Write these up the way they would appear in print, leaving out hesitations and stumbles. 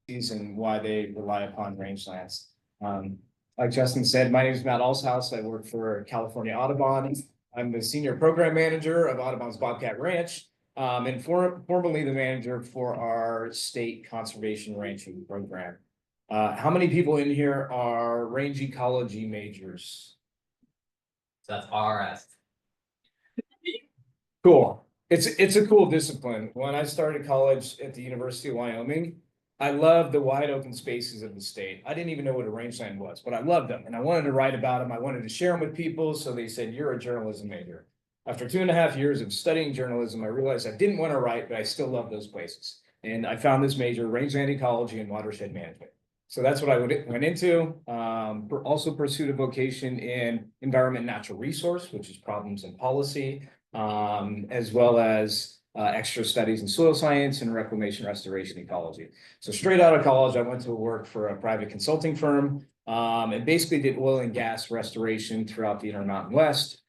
and why they rely upon rangelands. Like Justin said, my name is Matt Allshouse. I work for California Audubon. I'm the senior program manager of Audubon's Bobcat Ranch, and formerly the manager for our state conservation ranching program. How many people in here are range ecology majors? So that's RRS. Cool. It's a cool discipline. When I started college at the University of Wyoming, I loved the wide open spaces of the state. I didn't even know what a rangeland was, but I loved them and I wanted to write about them. I wanted to share them with people. So they said, you're a journalism major. After 2.5 years of studying journalism, I realized I didn't want to write, but I still love those places. And I found this major, rangeland ecology and watershed management. So that's what I went into. Also pursued a vocation in environment and natural resource, which is problems and policy, as well as extra studies in soil science and reclamation, restoration, ecology. So straight out of college, I went to work for a private consulting firm and basically did oil and gas restoration throughout the Intermountain West.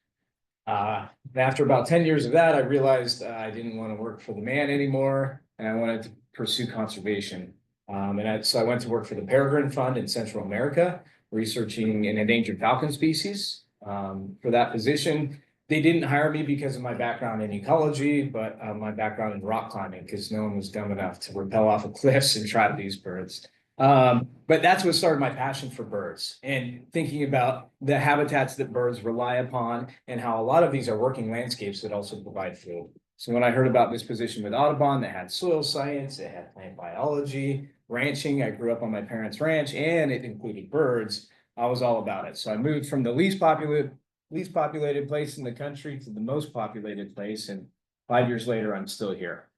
After about 10 years of that, I realized I didn't want to work for the man anymore, and I wanted to pursue conservation. So I went to work for the Peregrine Fund in Central America, researching an endangered falcon species. For that position, they didn't hire me because of my background in ecology, but my background in rock climbing, because no one was dumb enough to rappel off of cliffs and trap these birds. But that's what started my passion for birds and thinking about the habitats that birds rely upon and how a lot of these are working landscapes that also provide food. So when I heard about this position with Audubon that had soil science, it had plant biology, ranching, I grew up on my parents' ranch, and it included birds, I was all about it. So I moved from the least populated place in the country to the most populated place, and 5 years later, I'm still here.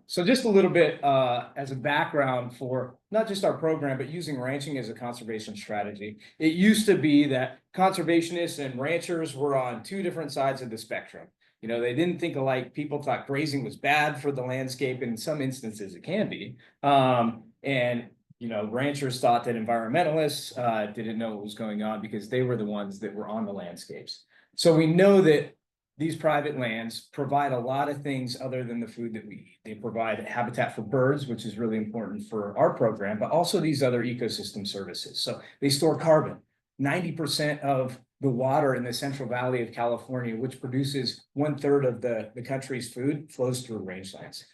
So just a little bit as a background for not just our program, but using ranching as a conservation strategy. It used to be that conservationists and ranchers were on two different sides of the spectrum. You know, they didn't think alike. People thought grazing was bad for the landscape. In some instances, it can be. And you know, ranchers thought that environmentalists didn't know what was going on because they were the ones that were on the landscapes. So we know that these private lands provide a lot of things other than the food that we eat. They provide habitat for birds, which is really important for our program, but also these other ecosystem services. So they store carbon. 90% of the water in the Central Valley of California, which produces 1/3 of the country's food, flows through rangelands.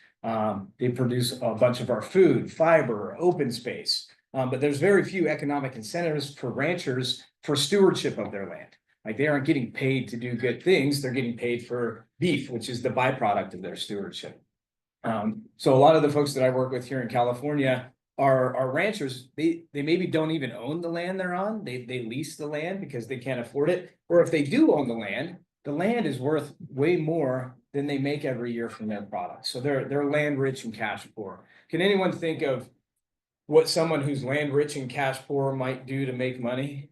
They produce a bunch of our food, fiber, open space, but there's very few economic incentives for ranchers for stewardship of their land. Like they aren't getting paid to do good things, they're getting paid for beef, which is the byproduct of their stewardship. So a lot of the folks that I work with here in California are ranchers. They maybe don't even own the land they're on, they lease the land because they can't afford it, or if they do own the land is worth way more than they make every year from their products. So they're land rich and cash poor. Can anyone think of what someone who's land rich and cash poor might do to make money?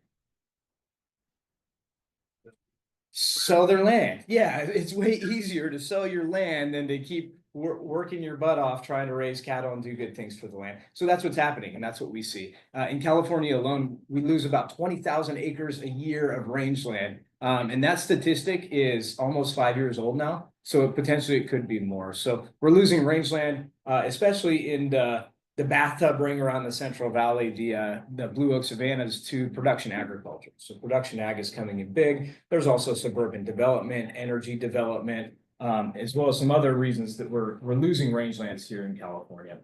Sell their land. Yeah, it's way easier to sell your land than to keep working your butt off trying to raise cattle and do good things for the land. So that's what's happening, and that's what we see. In California alone, we lose about 20,000 acres a year of rangeland. And that statistic is almost 5 years old now. So potentially it could be more. So we're losing rangeland, especially in the bathtub ring around the Central Valley, the Blue Oak Savannas, to production agriculture. So production ag is coming in big. There's also suburban development, energy development, as well as some other reasons that we're losing rangelands here in California.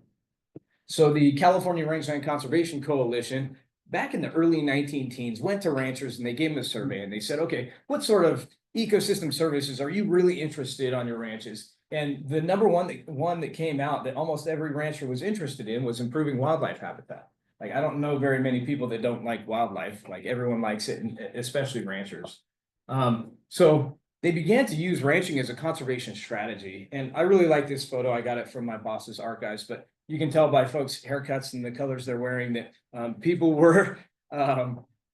So the California Rangeland Conservation Coalition, back in the early 19-teens, went to ranchers and they gave them a survey and they said, okay, what sort of ecosystem services are you really interested on your ranches? And the number one that came out that almost every rancher was interested in was improving wildlife habitat. Like, I don't know very many people that don't like wildlife. Like, everyone likes it, especially ranchers. So they began to use ranching as a conservation strategy. And I really like this photo. I got it from my boss's archives, but you can tell by folks' haircuts and the colors they're wearing that people were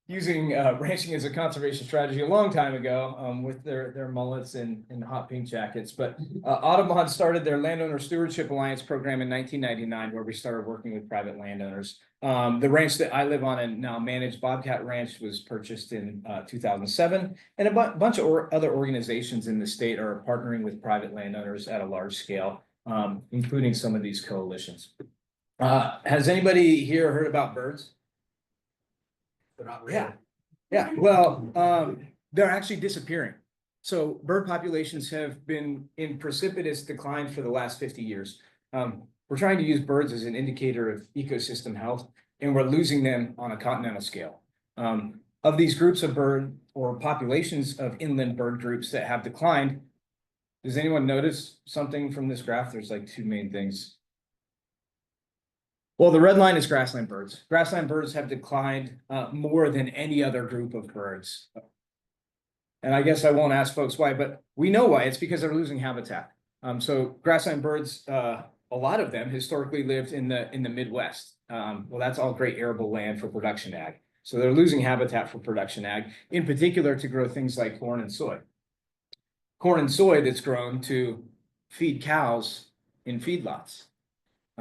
using ranching as a conservation strategy a long time ago with their mullets and hot pink jackets. But Audubon started their Landowner Stewardship Alliance program in 1999, where we started working with private landowners. The ranch that I live on and now manage, Bobcat Ranch, was purchased in 2007. And a bunch of other organizations in the state are partnering with private landowners at a large scale, including some of these coalitions. Has anybody here heard about birds? They're not Yeah. Yeah, well, they're actually disappearing. So bird populations have been in precipitous decline for the last 50 years. We're trying to use birds as an indicator of ecosystem health, and we're losing them on a continental scale. Of these groups of bird or populations of inland bird groups that have declined, does anyone notice something from this graph? There's like two main things. Well, the red line is grassland birds. Grassland birds have declined more than any other group of birds. And I guess I won't ask folks why, but we know why. It's because they're losing habitat. So grassland birds, a lot of them historically lived in the Midwest. Well, that's all great arable land for production ag. So they're losing habitat for production ag, in particular to grow things like corn and soy. Corn and soy that's grown to feed cows in feedlots.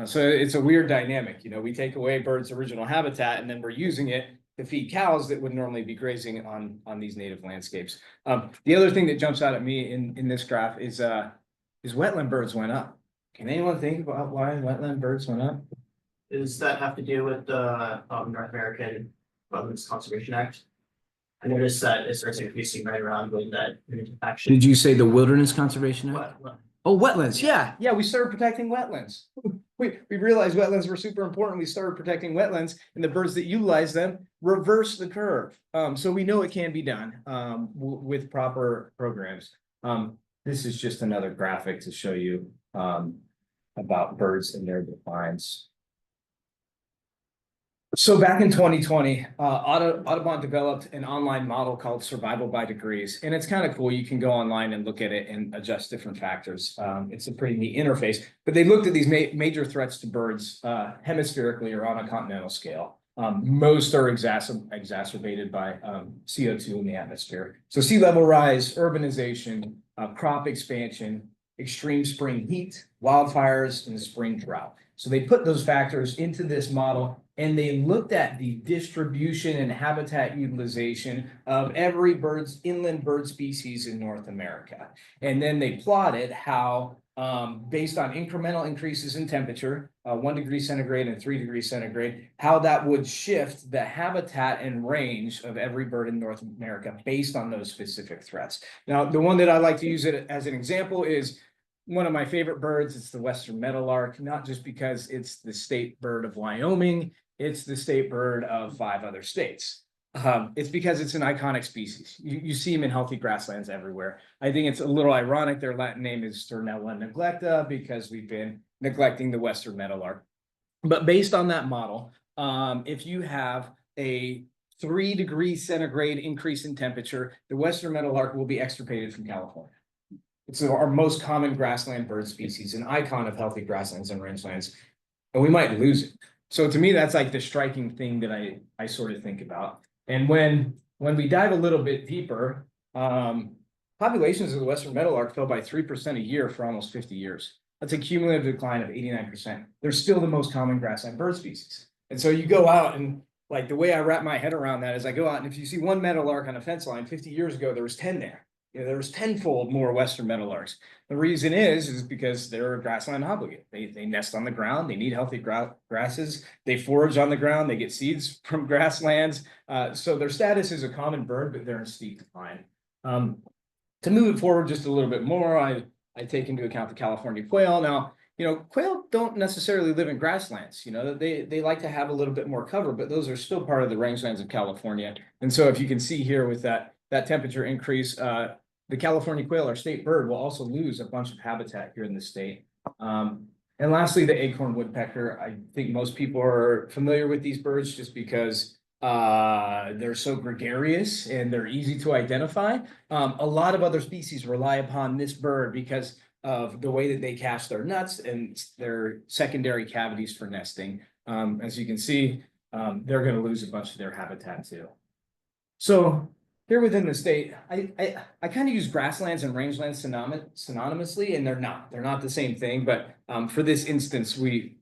So it's a weird dynamic. We take away birds' original habitat and then we're using it to feed cows that would normally be grazing on these native landscapes. The other thing that jumps out at me in this graph is wetland birds went up. Can anyone think about why wetland birds went up? Does that have to do with the North American Wetlands Conservation Act? I noticed that it starts increasing right around when that action. Did you say the Wilderness Conservation Act? What? Oh, wetlands. Yeah, we started protecting wetlands. We realized wetlands were super important. We started protecting wetlands, and the birds that utilize them reverse the curve. So we know it can be done with proper programs. This is just another graphic to show you about birds and their declines. So back in 2020, Audubon developed an online model called Survival by Degrees, and it's kind of cool. You can go online and look at it and adjust different factors. It's a pretty neat interface, but they looked at these major threats to birds hemispherically or on a continental scale. Most are exacerbated by CO2 in the atmosphere. So sea level rise, urbanization, crop expansion, extreme spring heat, wildfires, and spring drought. So they put those factors into this model, and they looked at the distribution and habitat utilization of every inland bird species in North America. And then they plotted how, based on incremental increases in temperature, 1 degree centigrade and 3 degrees centigrade, how that would shift the habitat and range of every bird in North America based on those specific threats. Now, the one that I like to use it as an example is one of my favorite birds. It's the western meadowlark, not just because it's the state bird of Wyoming, it's the state bird of 5 other states. It's because it's an iconic species. You see them in healthy grasslands everywhere. I think it's a little ironic their Latin name is Sternella neglecta because we've been neglecting the western meadowlark. But based on that model, if you have a 3 degree centigrade increase in temperature, the western meadowlark will be extirpated from California. It's our most common grassland bird species, an icon of healthy grasslands and rangelands, and we might lose it. So to me, that's like the striking thing that I sort of think about. And when we dive a little bit deeper, populations of the western meadowlark fell by 3% a year for almost 50 years. That's a cumulative decline of 89%. They're still the most common grassland bird species. And so you go out and like the way I wrap my head around that is I go out and if you see one meadowlark on a fence line 50 years ago, there was 10 there. There was tenfold more western meadowlarks. The reason is because they're a grassland obligate. They nest on the ground. They need healthy grasses. They forage on the ground. They get seeds from grasslands. So their status is a common bird, but they're in steep decline. To move it forward just a little bit more, I take into account the California quail. Now, quail don't necessarily live in grasslands. They like to have a little bit more cover, but those are still part of the rangelands of California. And so if you can see here with that temperature increase, the California quail, our state bird, will also lose a bunch of habitat here in the state. And lastly, the acorn woodpecker. I think most people are familiar with these birds just because they're so gregarious and they're easy to identify. A lot of other species rely upon this bird because of the way that they cache their nuts and their secondary cavities for nesting. As you can see, they're going to lose a bunch of their habitat too. So here within the state, I kind of use grasslands and rangelands synonymously, and they're not the same thing. But for this instance,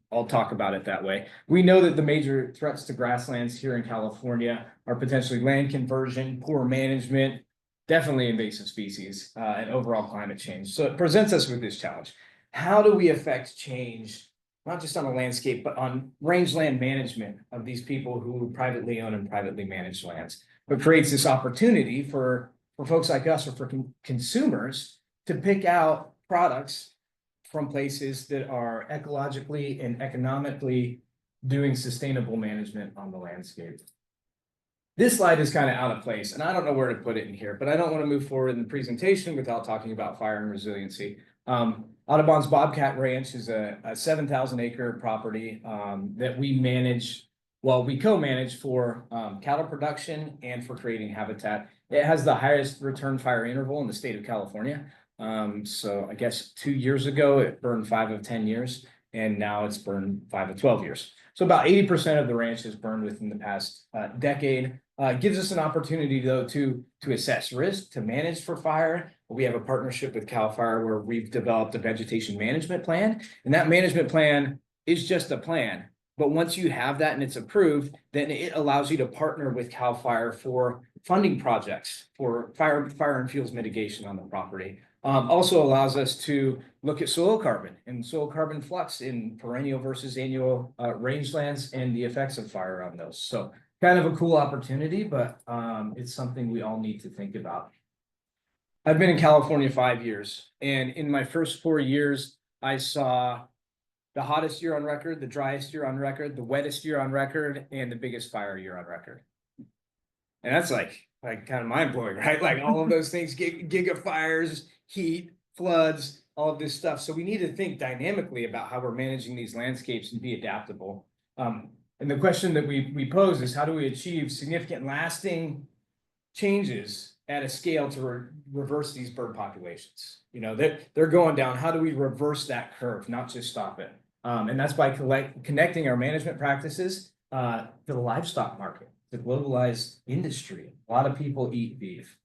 I'll talk about it that way. We know that the major threats to grasslands here in California are potentially land conversion, poor management, definitely invasive species, and overall climate change. So it presents us with this challenge. How do we affect change not just on the landscape, but on rangeland management of these people who privately own and privately manage lands. But creates this opportunity for folks like us or for consumers to pick out products from places that are ecologically and economically doing sustainable management on the landscape. This slide is kind of out of place, and I don't know where to put it in here, but I don't want to move forward in the presentation without talking about fire and resiliency. Audubon's Bobcat Ranch is a 7,000 acre property that we manage. Well, we co-manage for cattle production and for creating habitat. It has the highest return fire interval in the state of California. So I guess 2 years ago, it burned 5 of 10 years, and now it's burned 5 of 12 years. So about 80% of the ranch is burned within the past decade. Gives us an opportunity, though, to assess risk, to manage for fire. We have a partnership with CAL FIRE where we've developed a vegetation management plan, and that management plan is just a plan. But once you have that and it's approved, then it allows you to partner with CAL FIRE for funding projects for fire and fuels mitigation on the property. Also allows us to look at soil carbon and soil carbon flux in perennial versus annual rangelands and the effects of fire on those. So kind of a cool opportunity, but it's something we all need to think about. I've been in California 5 years, and in my first 4 years, I saw the hottest year on record, the driest year on record, the wettest year on record, and the biggest fire year on record. And that's like kind of mind blowing, right? Like all of those things, gigafires, heat, floods, all of this stuff. So we need to think dynamically about how we're managing these landscapes and be adaptable. And the question that we pose is, how do we achieve significant lasting changes at a scale to reverse these bird populations? You know, they're going down. How do we reverse that curve, not just stop it? And that's by connecting our management practices to the livestock market, the globalized industry. A lot of people eat beef.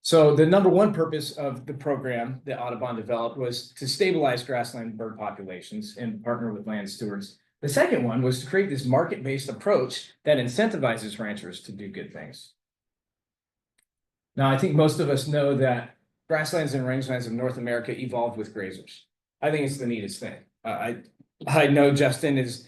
So the number one purpose of the program that Audubon developed was to stabilize grassland bird populations and partner with land stewards. The second one was to create this market-based approach that incentivizes ranchers to do good things. Now, I think most of us know that grasslands and rangelands of North America evolved with grazers. I think it's the neatest thing. I know Justin is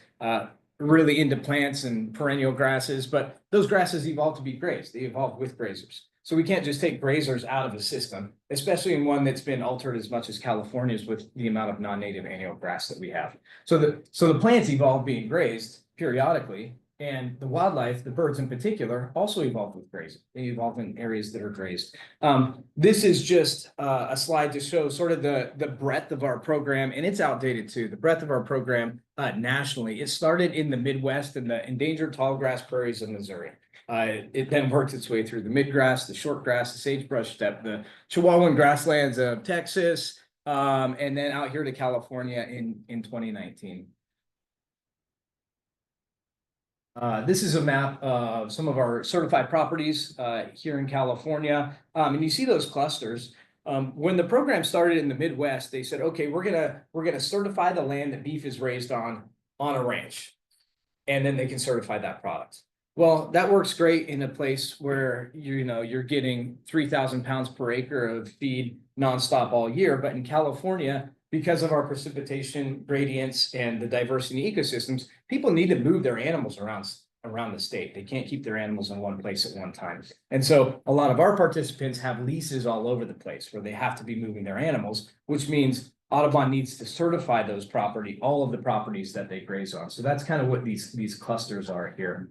really into plants and perennial grasses, but those grasses evolved to be grazed. They evolved with grazers. So we can't just take grazers out of the system, especially in one that's been altered as much as California's with the amount of non-native annual grass that we have. So the plants evolved being grazed periodically, and the wildlife, the birds in particular, also evolved with grazing. They evolved in areas that are grazed. This is just a slide to show sort of the breadth of our program, and it's outdated too. The breadth of our program nationally. It started in the Midwest in the endangered tall grass prairies of Missouri. It then worked its way through the midgrass, the shortgrass, the sagebrush steppe, the Chihuahuan grasslands of Texas, and then out here to California in 2019. This is a map of some of our certified properties here in California, and you see those clusters. When the program started in the Midwest, they said, "Okay, we're gonna certify the land that beef is raised on a ranch, and then they can certify that product." Well, that works great in a place where you're getting 3,000 pounds per acre of feed nonstop all year, but in California, because of our precipitation gradients and the diversity in ecosystems, people need to move their animals around the state. They can't keep their animals in one place at one time. And so a lot of our participants have leases all over the place where they have to be moving their animals, which means Audubon needs to certify those all of the properties that they graze on. So that's kind of what these clusters are here.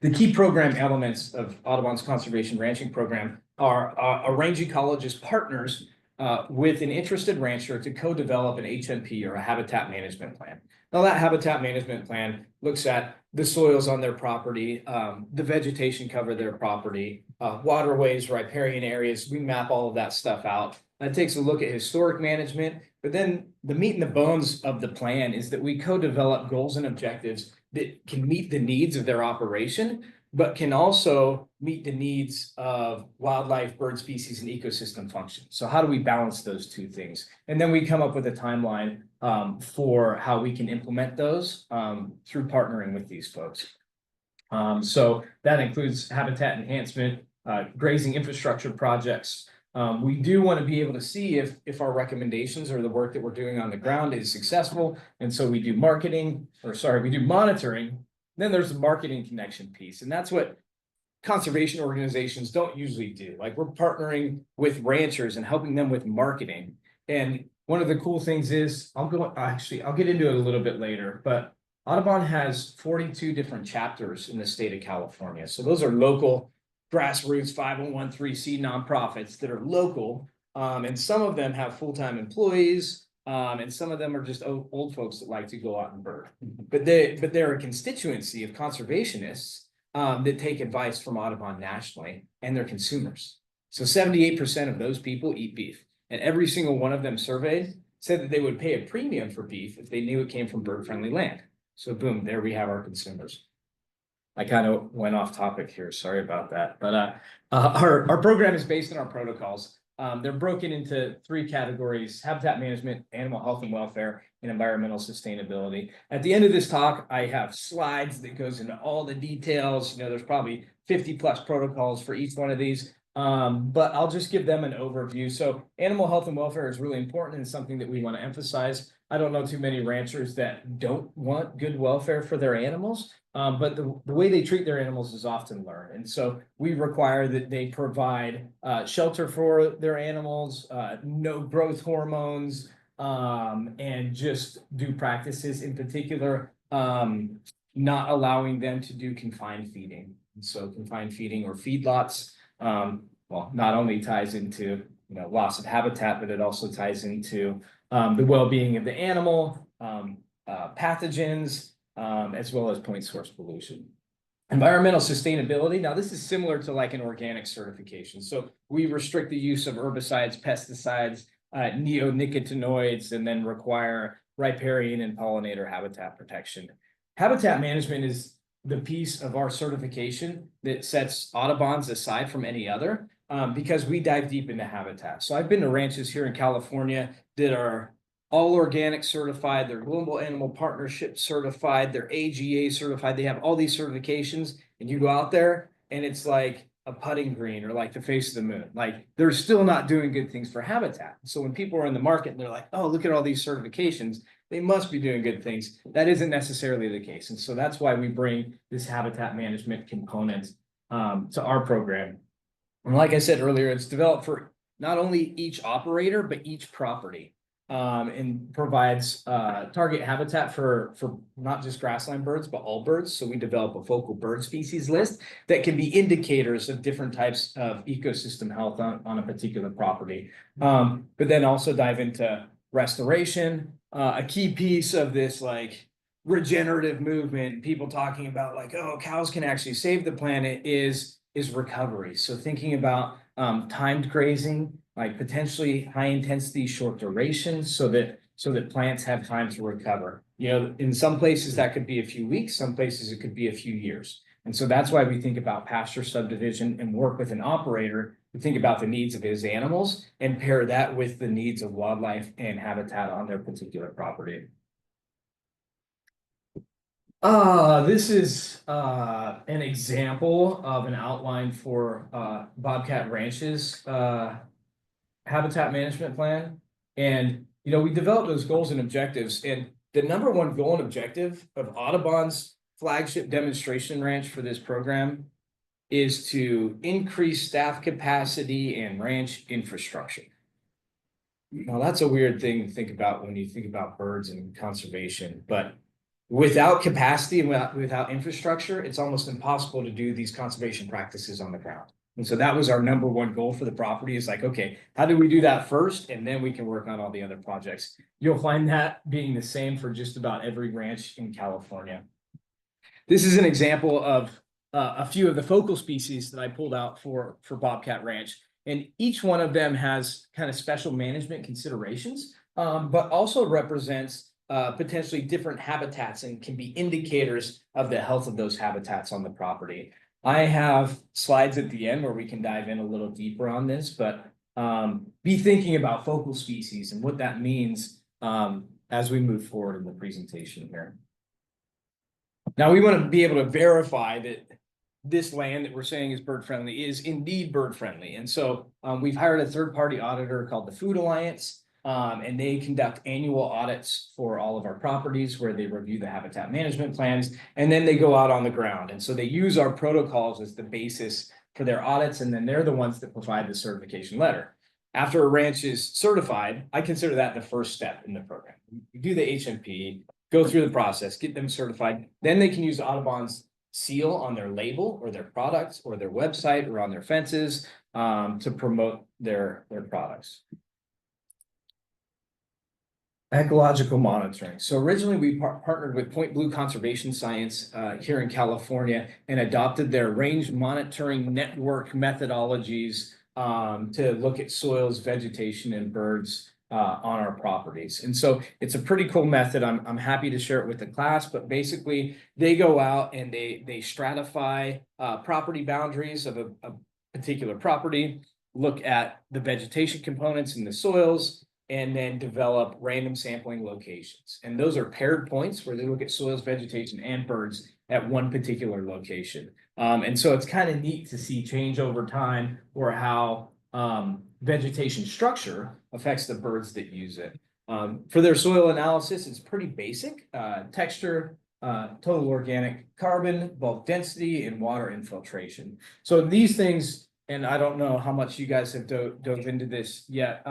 The key program elements of Audubon's conservation ranching program are a range ecologist partners with an interested rancher to co-develop an HMP or a habitat management plan. Now that habitat management plan looks at the soils on their property, the vegetation cover their property, waterways, riparian areas. We map all of that stuff out. That takes a look at historic management, but then the meat and the bones of the plan is that we co-develop goals and objectives that can meet the needs of their operation, but can also meet the needs of wildlife, bird species, and ecosystem function. So how do we balance those two things? And then we come up with a timeline for how we can implement those through partnering with these folks. So that includes habitat enhancement, grazing infrastructure projects, We do want to be able to see if our recommendations or the work that we're doing on the ground is successful. And so we do we do monitoring. Then there's the marketing connection piece. And that's what conservation organizations don't usually do. Like we're partnering with ranchers and helping them with marketing. And one of the cool things is, I'll get into it a little bit later, but Audubon has 42 different chapters in the state of California. So those are local grassroots 501(c) nonprofits that are local. And some of them have full-time employees. And some of them are just old folks that like to go out and bird. But they're a constituency of conservationists that take advice from Audubon nationally, and they're consumers. So 78% of those people eat beef, and every single one of them surveyed said that they would pay a premium for beef if they knew it came from bird-friendly land. So boom, there we have our consumers. I kind of went off topic here, sorry about that. But our program is based on our protocols. They're broken into 3 categories: habitat management, animal health and welfare, and environmental sustainability. At the end of this talk, I have slides that goes into all the details. You know, there's probably 50+ protocols for each one of these. But I'll just give them an overview. So animal health and welfare is really important and something that we want to emphasize. I don't know too many ranchers that don't want good welfare for their animals. But the way they treat their animals is often learned. And so we require that they provide shelter for their animals, no growth hormones, and just do practices in particular, not allowing them to do confined feeding. And so confined feeding or feedlots, well, not only ties into loss of habitat, but it also ties into the well-being of the animal, pathogens, as well as point source pollution. Environmental sustainability. Now, this is similar to like an organic certification. So we restrict the use of herbicides, pesticides, neonicotinoids, and then require riparian and pollinator habitat protection. Habitat management is the piece of our certification that sets Audubon's aside from any other, because we dive deep into habitat. So I've been to ranches here in California that are all organic certified, they're Global Animal Partnership certified, they're AGA certified, they have all these certifications, and you go out there and it's like a putting green or like the face of the moon. Like they're still not doing good things for habitat. So when people are in the market and they're like, oh, look at all these certifications, they must be doing good things. That isn't necessarily the case. And so that's why we bring this habitat management component to our program. And like I said earlier, it's developed for not only each operator, but each property. And provides target habitat for not just grassland birds, but all birds. So we develop a focal bird species list that can be indicators of different types of ecosystem health on a particular property. But then also dive into restoration, a key piece of this like regenerative movement, people talking about like, oh, cows can actually save the planet is recovery. So thinking about timed grazing, like potentially high intensity, short duration, so that plants have time to recover. In some places that could be a few weeks, some places it could be a few years. And so that's why we think about pasture subdivision and work with an operator to think about the needs of his animals and pair that with the needs of wildlife and habitat on their particular property. This is an example of an outline for Bobcat Ranch's habitat management plan. And we developed those goals and objectives, and the number one goal and objective of Audubon's flagship demonstration ranch for this program is to increase staff capacity and ranch infrastructure. Now that's a weird thing to think about when you think about birds and conservation, but without capacity and without infrastructure, it's almost impossible to do these conservation practices on the ground. And so that was our number one goal for the property, is like, okay, how do we do that first? And then we can work on all the other projects. You'll find that being the same for just about every ranch in California. This is an example of a few of the focal species that I pulled out for Bobcat Ranch. And each one of them has kind of special management considerations, but also represents potentially different habitats and can be indicators of the health of those habitats on the property. I have slides at the end where we can dive in a little deeper on this, but be thinking about focal species and what that means as we move forward in the presentation here. Now we want to be able to verify that this land that we're saying is bird friendly is indeed bird friendly. And so we've hired a third-party auditor called the Food Alliance. And they conduct annual audits for all of our properties where they review the habitat management plans, and then they go out on the ground. And so they use our protocols as the basis for their audits, and then they're the ones that provide the certification letter. After a ranch is certified, I consider that the first step in the program. You do the HMP, go through the process, get them certified, then they can use Audubon's seal on their label or their products or their website or on their fences to promote their products. Ecological monitoring. So originally we partnered with Point Blue Conservation Science here in California and adopted their range monitoring network methodologies to look at soils, vegetation, and birds on our properties. And so it's a pretty cool method. I'm happy to share it with the class, but basically they go out and they stratify property boundaries of a particular property, look at the vegetation components in the soils, and then develop random sampling locations. And those are paired points where they look at soils, vegetation, and birds at one particular location. And so it's kind of neat to see change over time or how vegetation structure affects the birds that use it. For their soil analysis, it's pretty basic. Texture, total organic carbon, bulk density, and water infiltration. So these things, and I don't know how much you guys have dove into this yet,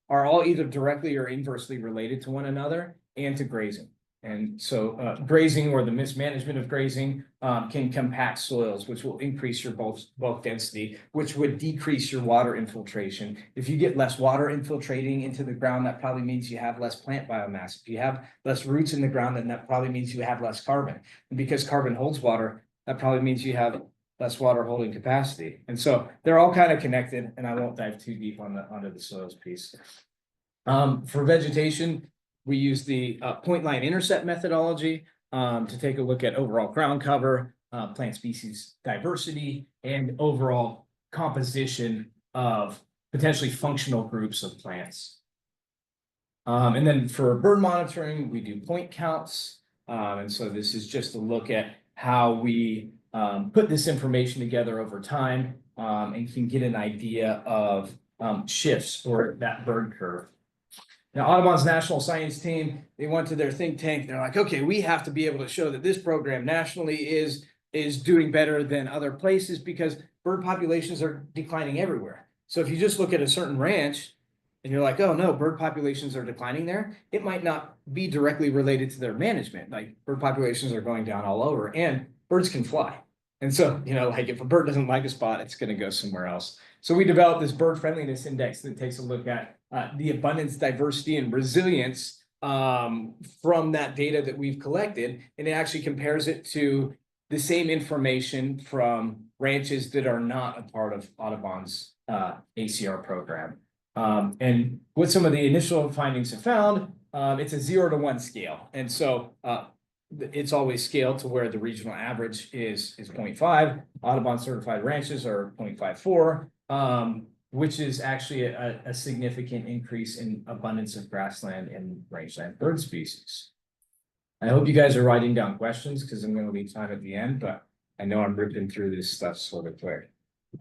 are all either directly or inversely related to one another and to grazing. And so grazing or the mismanagement of grazing can compact soils, which will increase your bulk density, which would decrease your water infiltration. If you get less water infiltrating into the ground, that probably means you have less plant biomass. If you have less roots in the ground, then that probably means you have less carbon. And because carbon holds water, that probably means you have less water holding capacity. And so they're all kind of connected, and I won't dive too deep onto the soils piece. For vegetation, we use the point line intercept methodology to take a look at overall ground cover, plant species diversity, and overall composition of potentially functional groups of plants. And then for bird monitoring, we do point counts. And so this is just a look at how we put this information together over time and can get an idea of shifts for that bird curve. Now, Audubon's national science team, they went to their think tank. They're like, okay, we have to be able to show that this program nationally is doing better than other places because bird populations are declining everywhere. So if you just look at a certain ranch and you're like, oh no, bird populations are declining there, it might not be directly related to their management. Like bird populations are going down all over and birds can fly. And so, you know, like if a bird doesn't like a spot, it's going to go somewhere else. So we developed this bird friendliness index that takes a look at the abundance, diversity, and resilience from that data that we've collected. And it actually compares it to the same information from ranches that are not a part of Audubon's ACR program. And what some of the initial findings have found, it's a 0 to 1 scale. And so it's always scaled to where the regional average is 0.5. Audubon certified ranches are 0.54. Which is actually a significant increase in abundance of grassland and rangeland bird species. I hope you guys are writing down questions because I'm going to leave time at the end, but I know I'm ripping through this stuff sort of quick.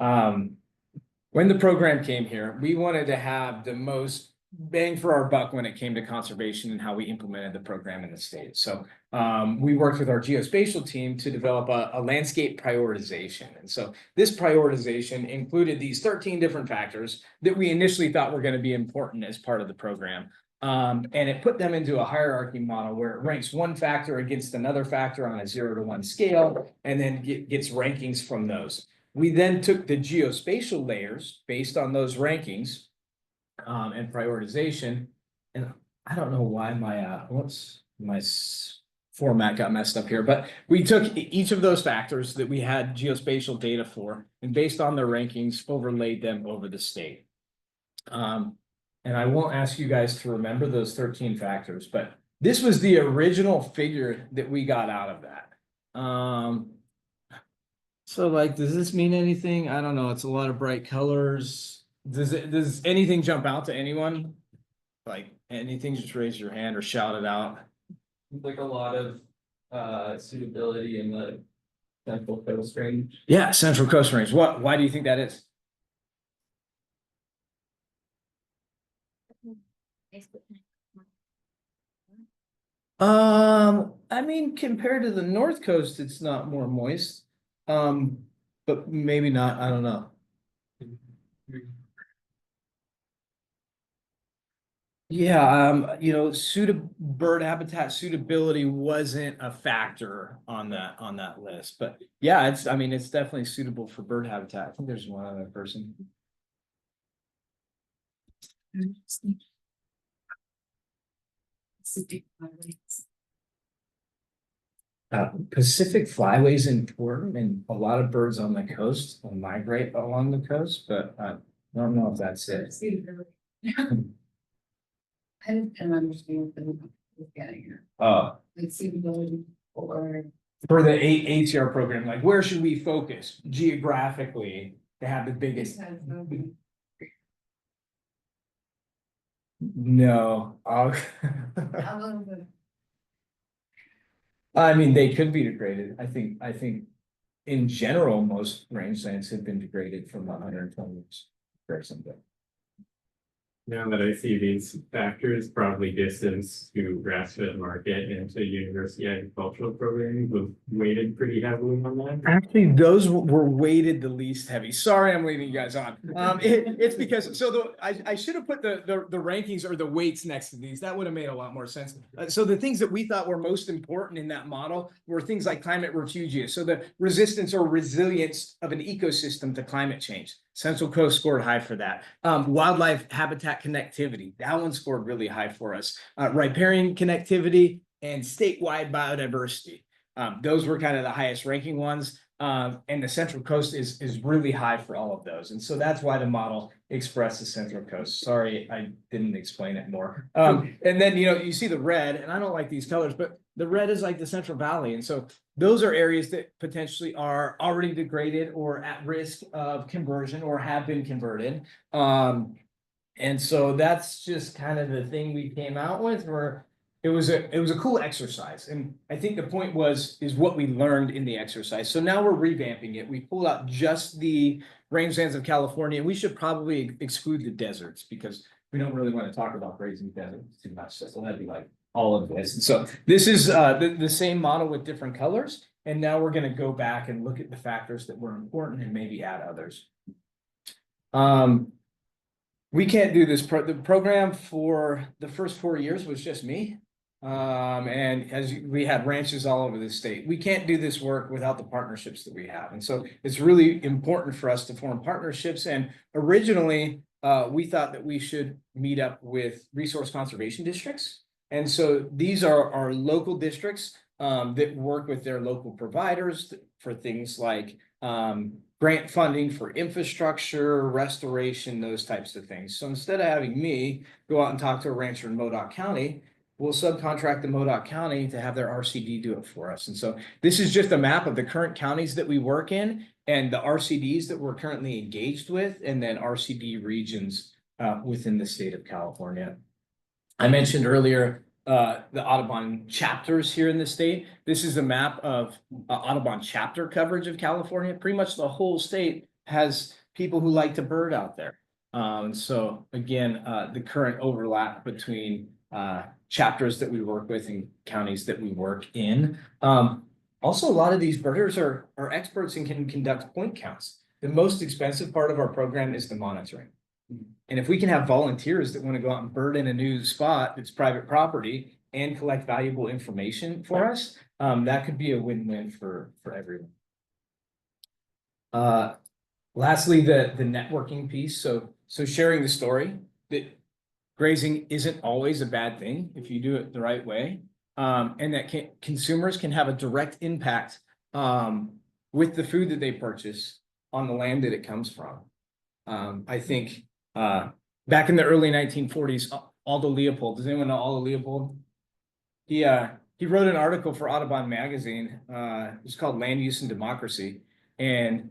When the program came here, we wanted to have the most bang for our buck when it came to conservation and how we implemented the program in the state. So we worked with our geospatial team to develop a landscape prioritization. And so this prioritization included these 13 different factors that we initially thought were going to be important as part of the program. And it put them into a hierarchy model where it ranks one factor against another factor on a 0 to 1 scale, and then gets rankings from those. We then took the geospatial layers based on those rankings and prioritization. And I don't know why my format got messed up here, but we took each of those factors that we had geospatial data for, and based on their rankings, overlaid them over the state. And I won't ask you guys to remember those 13 factors, but this was the original figure that we got out of that. So like, does this mean anything? I don't know. It's a lot of bright colors. Does anything jump out to anyone? Like anything, just raise your hand or shout it out. Like a lot of suitability in Central Coast Range. Yeah, Central Coast Range. Why do you think that is? I mean, compared to the North Coast, it's not more moist. But maybe not, I don't know. Yeah, bird habitat suitability wasn't a factor on that list, but yeah, I mean, it's definitely suitable for bird habitat. I think there's one other person. Pacific flyway is important, and a lot of birds on the coast will migrate along the coast, but I don't know if that's it. I didn't understand what was getting here. Like suitability For the ATR program, like where should we focus geographically to have the biggest? No, I mean, they could be degraded. I think in general, most rangelands have been degraded from 120 years or something. Now that I see these factors, probably distance to grass-fed market and to university agricultural programs was weighted pretty heavily on that. Actually, those were weighted the least heavy. Sorry, I'm leaving you guys on. It's because I should have put the rankings or the weights next to these. That would have made a lot more sense. So the things that we thought were most important in that model were things like climate refugia. So the resistance or resilience of an ecosystem to climate change. Central Coast scored high for that. Wildlife habitat connectivity, that one scored really high for us. Riparian connectivity and statewide biodiversity. Those were kind of the highest ranking ones. And the Central Coast is really high for all of those. And so that's why the model expressed the Central Coast. Sorry, I didn't explain it more. And then, you see the red, and I don't like these colors, but the red is like the Central Valley. And so those are areas that potentially are already degraded or at risk of conversion or have been converted. And so that's just kind of the thing we came out with, where it was a cool exercise. And I think the point is what we learned in the exercise. So now we're revamping it. We pulled out just the rangelands of California. We should probably exclude the deserts because we don't really want to talk about grazing deserts too much. So that'd be like all of this. And so this is the same model with different colors. And now we're going to go back and look at the factors that were important and maybe add others. We can't do this. The program for the first 4 years was just me. And as we had ranches all over the state, we can't do this work without the partnerships that we have. And so it's really important for us to form partnerships. And originally, we thought that we should meet up with resource conservation districts. And so these are our local districts that work with their local providers for things like grant funding for infrastructure, restoration, those types of things. So instead of having me go out and talk to a rancher in Modoc County, we'll subcontract the Modoc County to have their RCD do it for us. And so this is just a map of the current counties that we work in and the RCDs that we're currently engaged with, and then RCD regions within the state of California. I mentioned earlier the Audubon chapters here in the state. This is a map of Audubon chapter coverage of California. Pretty much the whole state has people who like to bird out there. So again, the current overlap between chapters that we work with and counties that we work in. Also, a lot of these birders are experts and can conduct point counts. The most expensive part of our program is the monitoring. And if we can have volunteers that want to go out and bird in a new spot that's private property and collect valuable information for us, that could be a win-win for everyone. Lastly, the networking piece. So sharing the story that grazing isn't always a bad thing if you do it the right way, and that consumers can have a direct impact with the food that they purchase on the land that it comes from. I think back in the early 1940s, Aldo Leopold, does anyone know Aldo Leopold? He wrote an article for Audubon magazine. It's called Land Use and Democracy. And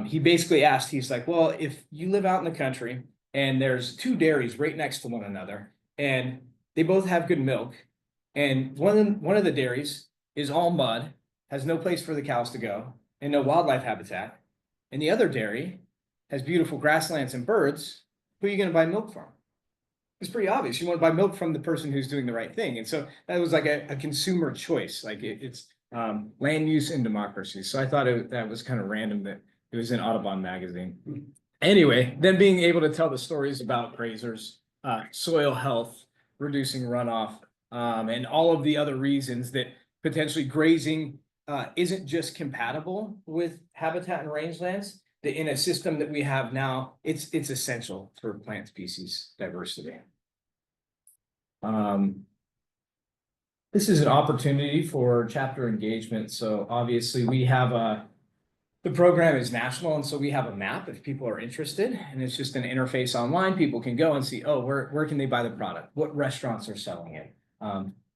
he basically asked, he's like, well, if you live out in the country and there's two dairies right next to one another, and they both have good milk, and one of the dairies is all mud, has no place for the cows to go, and no wildlife habitat, and the other dairy has beautiful grasslands and birds, who are you gonna buy milk from? It's pretty obvious. You want to buy milk from the person who's doing the right thing. And so that was like a consumer choice. Like it's land use and democracy. So I thought that was kind of random that it was in Audubon magazine. Anyway, then being able to tell the stories about grazers, soil health, reducing runoff, and all of the other reasons that potentially grazing isn't just compatible with habitat and rangelands, that in a system that we have now, it's essential for plant species diversity. This is an opportunity for chapter engagement. So obviously we have the program is national, and so we have a map if people are interested, and it's just an interface online. People can go and see, oh, where can they buy the product? What restaurants are selling it?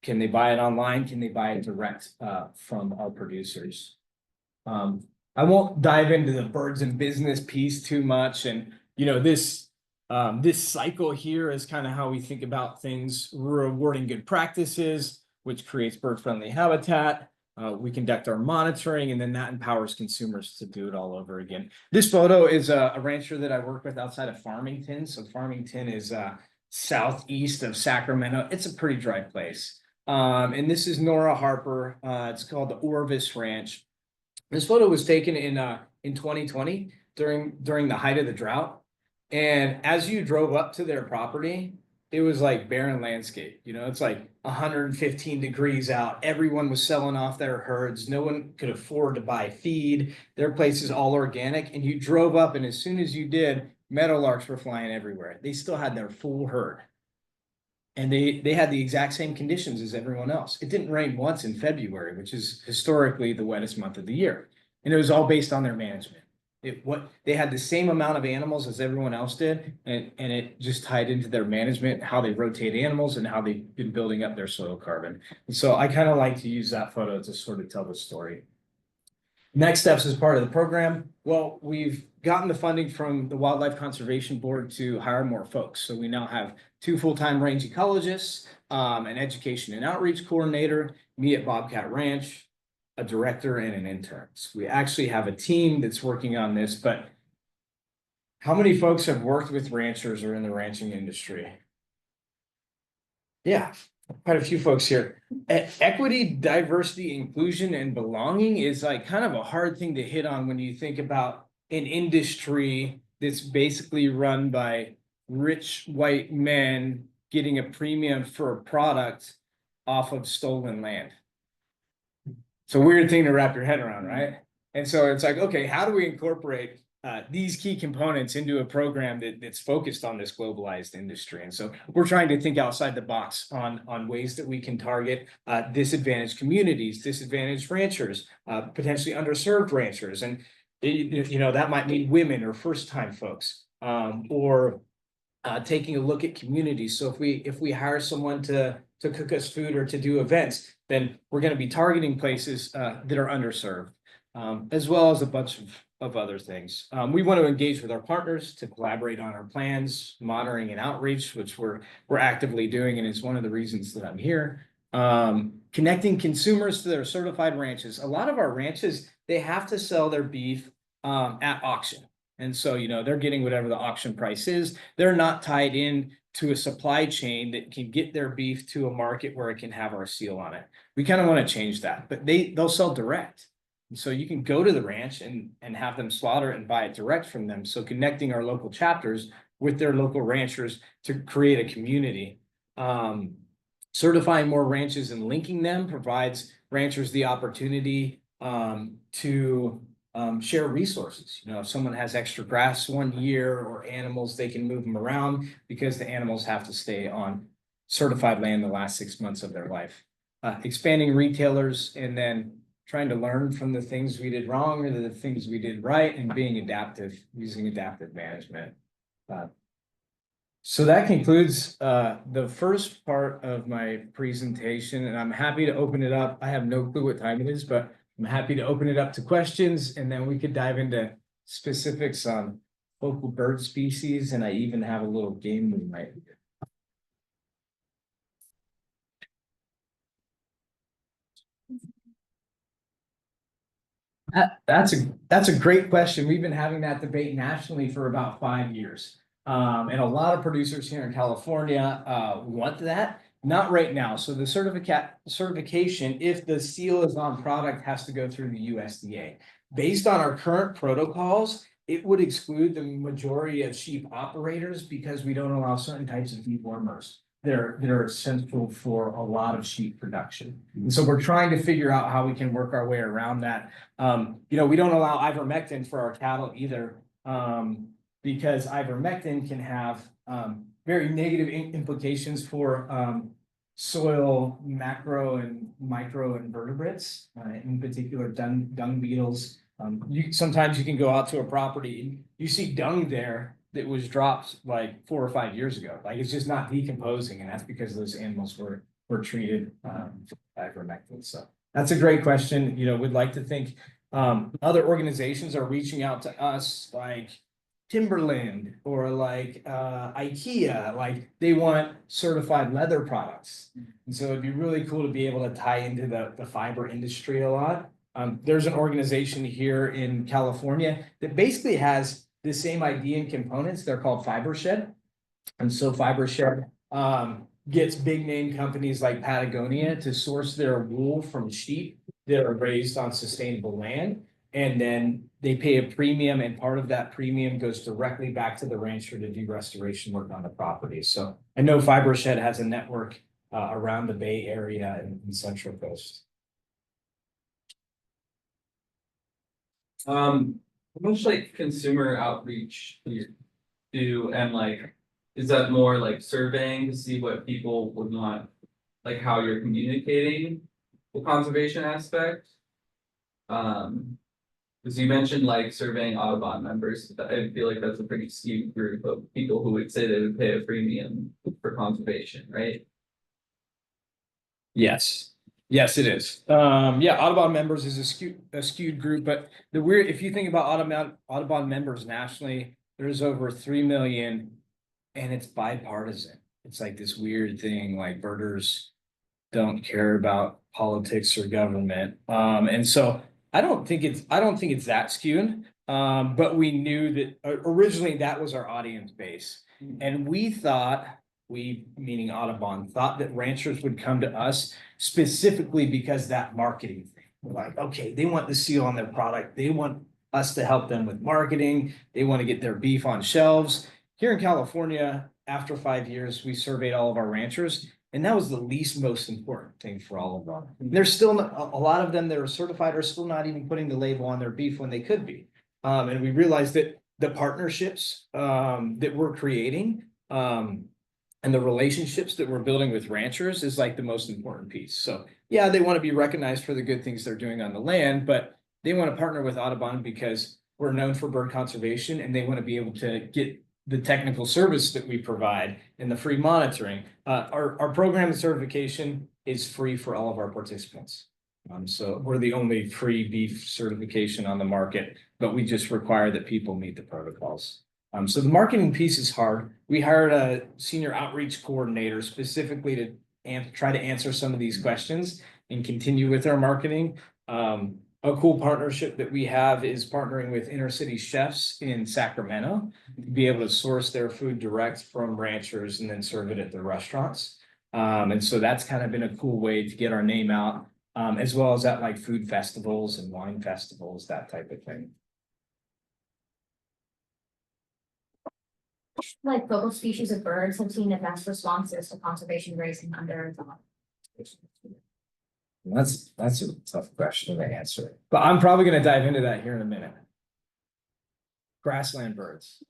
Can they buy it online? Can they buy it direct from our producers? I won't dive into the birds and business piece too much. And, you know, this cycle here is kind of how we think about things. We're rewarding good practices, which creates bird-friendly habitat. We conduct our monitoring, and then that empowers consumers to do it all over again. This photo is a rancher that I work with outside of Farmington. So Farmington is southeast of Sacramento. It's a pretty dry place. And this is Nora Harper. It's called the Orvis Ranch. This photo was taken in 2020 during the height of the drought. And as you drove up to their property, it was like barren landscape. You know, it's like 115 degrees out. Everyone was selling off their herds. No one could afford to buy feed. Their place is all organic. And you drove up, and as soon as you did, meadowlarks were flying everywhere. They still had their full herd. And they had the exact same conditions as everyone else. It didn't rain once in February, which is historically the wettest month of the year. And it was all based on their management. They had the same amount of animals as everyone else did, and it just tied into their management, how they rotate animals and how they've been building up their soil carbon. And so I kind of like to use that photo to sort of tell the story. Next steps as part of the program. Well, we've gotten the funding from the Wildlife Conservation Board to hire more folks. So we now have 2 full-time range ecologists, an education and outreach coordinator, me at Bobcat Ranch, a director, and an intern. So we actually have a team that's working on this, but how many folks have worked with ranchers or in the ranching industry? Yeah, quite a few folks here. Equity, diversity, inclusion, and belonging is like kind of a hard thing to hit on when you think about an industry that's basically run by rich white men getting a premium for a product off of stolen land. It's a weird thing to wrap your head around, right? And so it's like, okay, how do we incorporate these key components into a program that's focused on this globalized industry? And so we're trying to think outside the box on ways that we can target disadvantaged communities, disadvantaged ranchers, potentially underserved ranchers. And, you know, that might mean women or first-time folks, or taking a look at communities. So if we hire someone to cook us food or to do events, then we're going to be targeting places that are underserved, as well as a bunch of other things. We want to engage with our partners to collaborate on our plans, monitoring and outreach, which we're actively doing, and it's one of the reasons that I'm here. Connecting consumers to their certified ranches. A lot of our ranches, they have to sell their beef at auction. And so, you know, they're getting whatever the auction price is. They're not tied in to a supply chain that can get their beef to a market where it can have our seal on it. We kind of want to change that, but they'll sell direct. And so you can go to the ranch and have them slaughter it and buy it direct from them. So connecting our local chapters with their local ranchers to create a community. Certifying more ranches and linking them provides ranchers the opportunity to share resources. You know, if someone has extra grass one year or animals, they can move them around because the animals have to stay on certified land the last 6 months of their life. Expanding retailers, and then trying to learn from the things we did wrong or the things we did right, and being adaptive, using adaptive management. So that concludes the first part of my presentation, and I'm happy to open it up. I have no clue what time it is, but I'm happy to open it up to questions, and then we could dive into specifics on local bird species, and I even have a little game we might do. That's a great question. We've been having that debate nationally for about 5 years. And a lot of producers here in California, want that, not right now. So the certification, if the seal is on product, has to go through the USDA. Based on our current protocols, it would exclude the majority of sheep operators because we don't allow certain types of dewormers. They're essential for a lot of sheep production. And so we're trying to figure out how we can work our way around that. We don't allow ivermectin for our cattle either, because ivermectin can have very negative implications for soil macro and micro invertebrates, in particular dung beetles. Sometimes you can go out to a property and you see dung there that was dropped like 4 or 5 years ago. Like it's just not decomposing, and that's because those animals were treated with ivermectin. So that's a great question. We'd like to think other organizations are reaching out to us, like Timberland or like IKEA, like they want certified leather products. And so it'd be really cool to be able to tie into the fiber industry a lot. There's an organization here in California that basically has the same idea and components. They're called FiberShed. And so FiberShed gets big name companies like Patagonia to source their wool from sheep that are raised on sustainable land. And then they pay a premium, and part of that premium goes directly back to the rancher to do restoration work on the property. So I know FiberShed has a network around the Bay Area and Central Coast. How much like consumer outreach do you do, and like, is that more like surveying to see what people would want, like how you're communicating the conservation aspect? Because you mentioned like surveying Audubon members, I feel like that's a pretty skewed group of people who would say they would pay a premium for conservation, right? Yes. Yes, it is. Audubon members is a skewed group, but if you think about Audubon members nationally, there's over 3 million, and it's bipartisan. It's like this weird thing, like birders don't care about politics or government. And so I don't think it's that skewed. But we knew that originally that was our audience base. And we, meaning Audubon, thought that ranchers would come to us specifically because that marketing thing. We're like, okay, they want the seal on their product. They want us to help them with marketing. They want to get their beef on shelves. Here in California, after 5 years, we surveyed all of our ranchers, and that was the least most important thing for all of them. There's still a lot of them that are certified are still not even putting the label on their beef when they could be. And we realized that the partnerships that we're creating and the relationships that we're building with ranchers is like the most important piece. So yeah, they want to be recognized for the good things they're doing on the land, but they want to partner with Audubon because we're known for bird conservation, and they want to be able to get the technical service that we provide and the free monitoring. Our program and certification is free for all of our participants. So we're the only free beef certification on the market, but we just require that people meet the protocols. So the marketing piece is hard. We hired a senior outreach coordinator specifically to try to answer some of these questions and continue with our marketing. A cool partnership that we have is partnering with inner city chefs in Sacramento to be able to source their food direct from ranchers and then serve it at their restaurants. And so that's kind of been a cool way to get our name out, as well as at like food festivals and wine festivals, that type of thing. Like local species of birds have seen the best responses to conservation grazing under the. That's a tough question to answer, but I'm probably going to dive into that here in a minute. Grassland birds.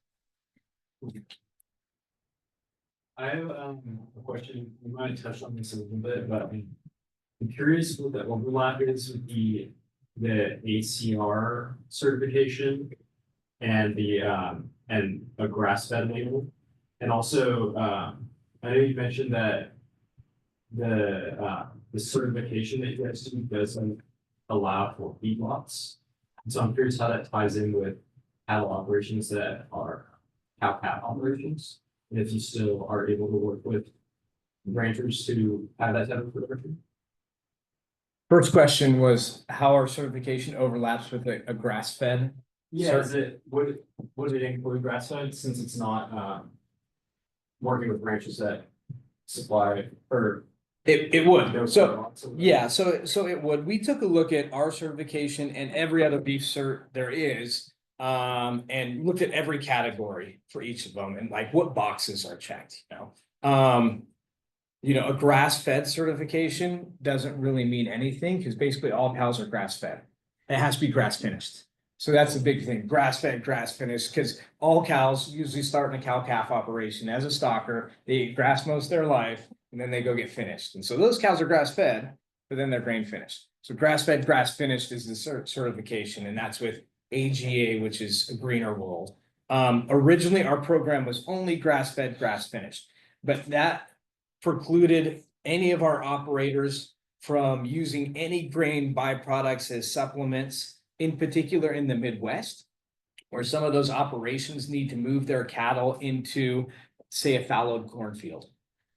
I have a question. We might touch on this a little bit, but I'm curious what the overlap is with the ACR certification and and a grass-fed label. And also, I know you mentioned that the certification that you guys do doesn't allow for feedlots. So I'm curious how that ties in with cattle operations that are cow-calf operations. And if you still are able to work with ranchers to have that type of production. First question was how our certification overlaps with a grass fed. Yeah, would it include grass fed since it's not, working with ranches that supply or? It would, no so, so- yeah, so it would, we took a look at our certification and every other beef cert there is. And looked at every category for each of them and like what boxes are checked, you know? A grass-fed certification doesn't really mean anything, because basically all cows are grass-fed. It has to be grass finished. So that's the big thing, grass-fed, grass finished, because all cows usually start in a cow-calf operation as a stocker, they eat grass most of their life, and then they go get finished. And so those cows are grass-fed, but then they're grain finished. So grass-fed, grass finished is the certification, and that's with AGA, which is a greener world. Originally, our program was only grass-fed, grass finished, but that precluded any of our operators from using any grain byproducts as supplements, in particular in the Midwest, where some of those operations need to move their cattle into, say, a fallowed cornfield.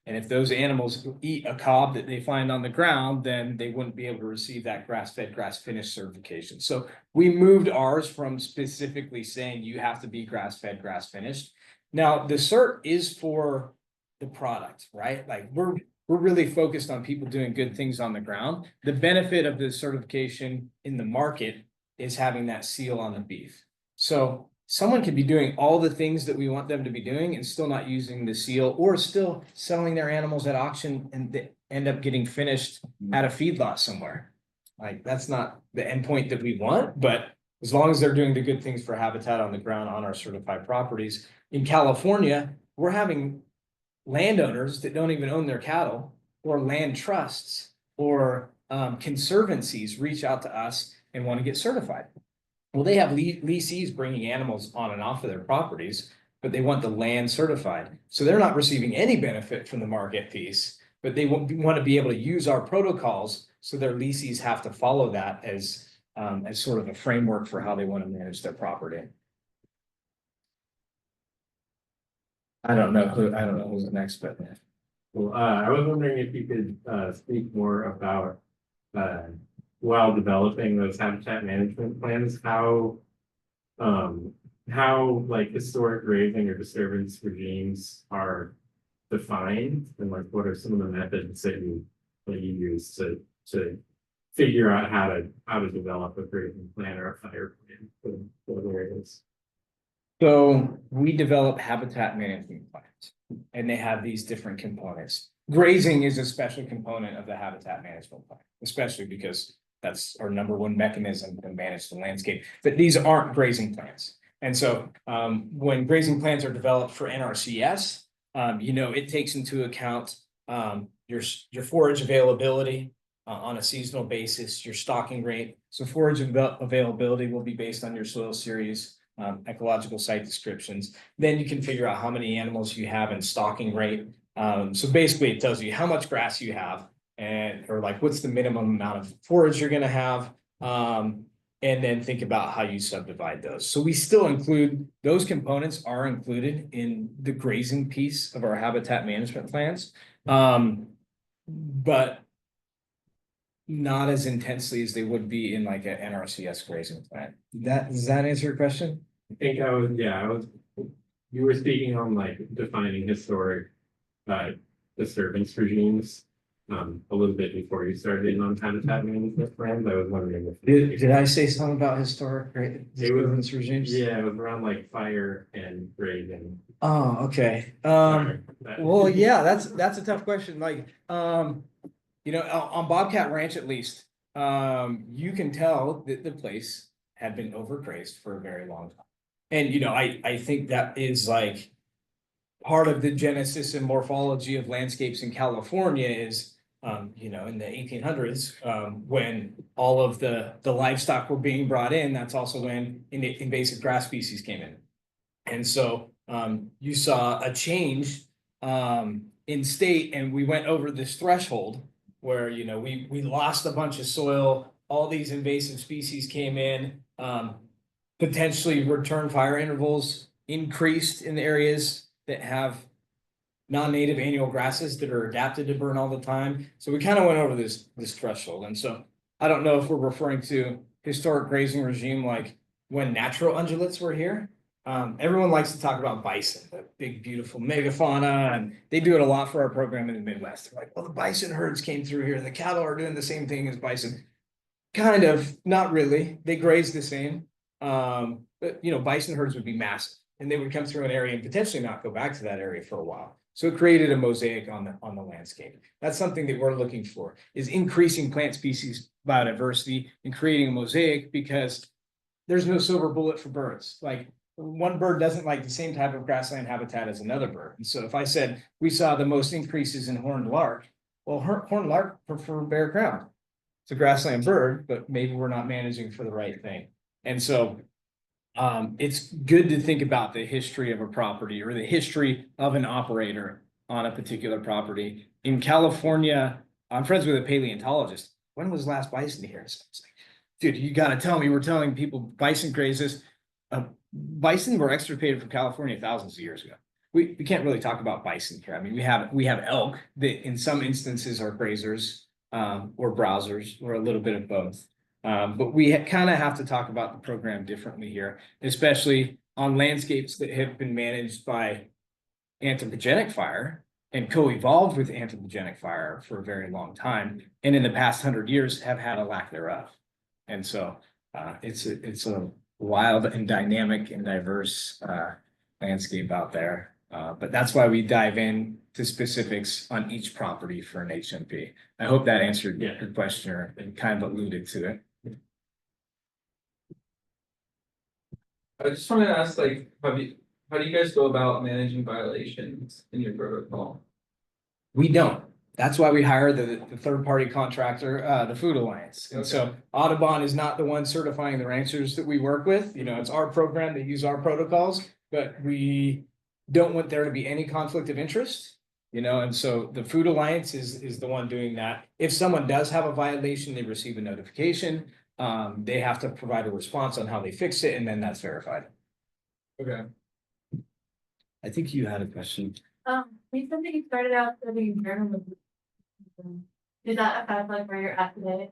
And if those animals eat a cob that they find on the ground, then they wouldn't be able to receive that grass-fed, grass-finished certification. So we moved ours from specifically saying you have to be grass-fed, grass-finished. Now, the cert is for the product, right? Like we're really focused on people doing good things on the ground. The benefit of the certification in the market is having that seal on the beef. So someone could be doing all the things that we want them to be doing and still not using the seal, or still selling their animals at auction and they end up getting finished at a feedlot somewhere. Like that's not the endpoint that we want, but as long as they're doing the good things for habitat on the ground on our certified properties. In California, we're having landowners that don't even own their cattle, or land trusts, or conservancies reach out to us and want to get certified. Well, they have leasees bringing animals on and off of their properties, but they want the land certified. So they're not receiving any benefit from the market piece, but they want to be able to use our protocols. So their leasees have to follow that as sort of a framework for how they want to manage their property. I don't know who's the next, but. Well, I was wondering if you could speak more about while developing those habitat management plans, how like historic grazing or disturbance regimes are defined, and like what are some of the methods that you use to figure out how to develop a grazing plan or a fire plan for the areas. So we develop habitat management plans, and they have these different components. Grazing is a special component of the habitat management plan, especially because that's our number one mechanism to manage the landscape. But these aren't grazing plans. And so when grazing plans are developed for NRCS, it takes into account your forage availability on a seasonal basis, your stocking rate. So forage availability will be based on your soil series, ecological site descriptions. Then you can figure out how many animals you have in stocking rate. So basically it tells you how much grass you have, or like what's the minimum amount of forage you're going to have. And then think about how you subdivide those. So we still include those components are included in the grazing piece of our habitat management plans. But not as intensely as they would be in like an NRCS grazing plan. Does that answer your question? I think you were speaking on like defining historic disturbance regimes a little bit before you started on habitat management plans. I was wondering if did I say something about historic disturbance regimes? Yeah, it was around like fire and grazing. Oh, okay. Well, yeah, that's a tough question. Like, on Bobcat Ranch, at least, you can tell that the place had been overgrazed for a very long time. And, I think that is like part of the genesis and morphology of landscapes in California is, in the 1800s, when all of the livestock were being brought in, that's also when invasive grass species came in. And so you saw a change in state, and we went over this threshold where we lost a bunch of soil, all these invasive species came in, potentially return fire intervals increased in the areas that have non-native annual grasses that are adapted to burn all the time. So we kind of went over this threshold. And so I don't know if we're referring to historic grazing regime, like when natural ungulates were here. Everyone likes to talk about bison, the big, beautiful megafauna, and they do it a lot for our program in the Midwest. They're like, well, the bison herds came through here, the cattle are doing the same thing as bison. Kind of, not really. They graze the same. But you know, bison herds would be massive and they would come through an area and potentially not go back to that area for a while. So it created a mosaic on the landscape. That's something that we're looking for, is increasing plant species biodiversity and creating a mosaic, because there's no silver bullet for birds. Like one bird doesn't like the same type of grassland habitat as another bird. And so if I said we saw the most increases in horned lark, well, horned lark prefer bare ground. It's a grassland bird, but maybe we're not managing for the right thing. And so it's good to think about the history of a property or the history of an operator on a particular property. In California, I'm friends with a paleontologist. When was the last bison here? So it's like, dude, you got to tell me. We're telling people bison grazes. Bison were extirpated from California thousands of years ago. We can't really talk about bison here. I mean, we have elk that in some instances are grazers or browsers, or a little bit of both. But we kind of have to talk about the program differently here, especially on landscapes that have been managed by anthropogenic fire and co-evolved with anthropogenic fire for a very long time, and in the past 100 years have had a lack thereof. And so it's a wild and dynamic and diverse landscape out there. But that's why we dive in to specifics on each property for an HMP. I hope that answered your question or kind of alluded to it. I just wanted to ask, like, how do you guys go about managing violations in your protocol? We don't. That's why we hire the third-party contractor, the Food Alliance. And so Audubon is not the one certifying the ranchers that we work with. You know, it's our program, they use our protocols, but we don't want there to be any conflict of interest. You know, and so the Food Alliance is the one doing that. If someone does have a violation, they receive a notification. They have to provide a response on how they fix it, and then that's verified. Okay. I think you had a question. You said that you started out studying journalism. Did that affect like where you're at today?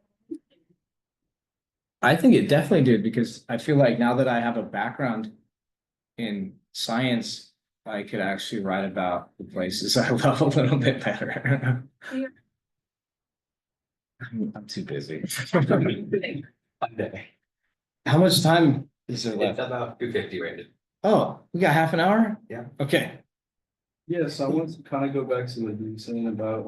I think it definitely did, because I feel like now that I have a background in science, I could actually write about the places I love a little bit better. I'm too busy. How much time is there left? About 250 rated. Oh, we got half an hour? Yeah. Okay. Yeah, so I wanted to kind of go back to what you were saying about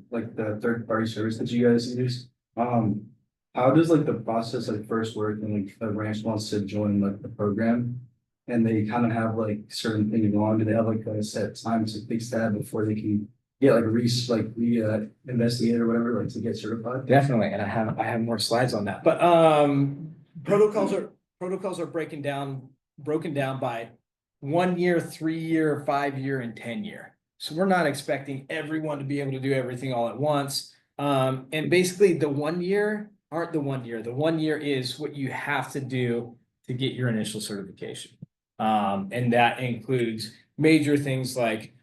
like the third party service that you guys use. How does like the process like first work when like a ranch wants to join like the program and they kind of have like certain things on? Do they have like a set time to fix that before they can get like investigated or whatever, like to get certified? Definitely, and I have more slides on that. But protocols are broken down by 1 year, 3 year, 5 year, and 10 year. So we're not expecting everyone to be able to do everything all at once. And basically the 1 year aren't the 1 year. The 1 year is what you have to do to get your initial certification. And that includes major things like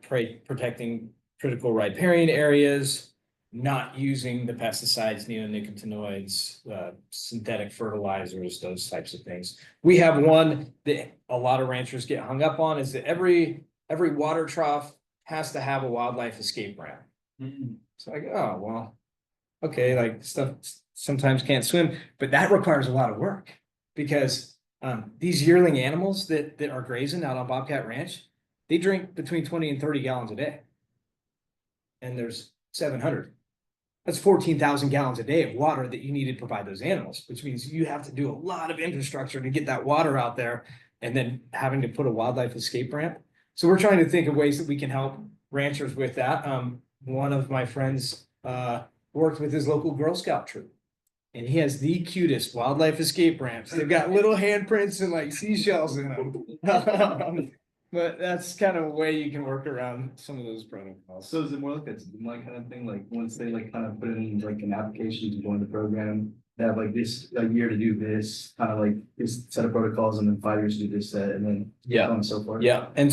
protecting critical riparian areas, not using the pesticides, neonicotinoids, synthetic fertilizers, those types of things. We have one that a lot of ranchers get hung up on, is that every water trough has to have a wildlife escape ramp. It's like, oh, well, okay, like stuff sometimes can't swim, but that requires a lot of work, because these yearling animals that are grazing out on Bobcat Ranch, they drink between 20 and 30 gallons a day. And there's 700. That's 14,000 gallons a day of water that you need to provide those animals, which means you have to do a lot of infrastructure to get that water out there, and then having to put a wildlife escape ramp. So we're trying to think of ways that we can help ranchers with that. One of my friends worked with his local Girl Scout troop, and he has the cutest wildlife escape ramps. They've got little handprints and like seashells in them. But that's kind of a way you can work around some of those protocols. So is it more like a kind of thing, like once they like kind of put in like an application to join the program, they have like this, a year to do this, kind of like this set of protocols, and then 5 years to do this, that, and then so Yeah. on and so forth. Yeah, and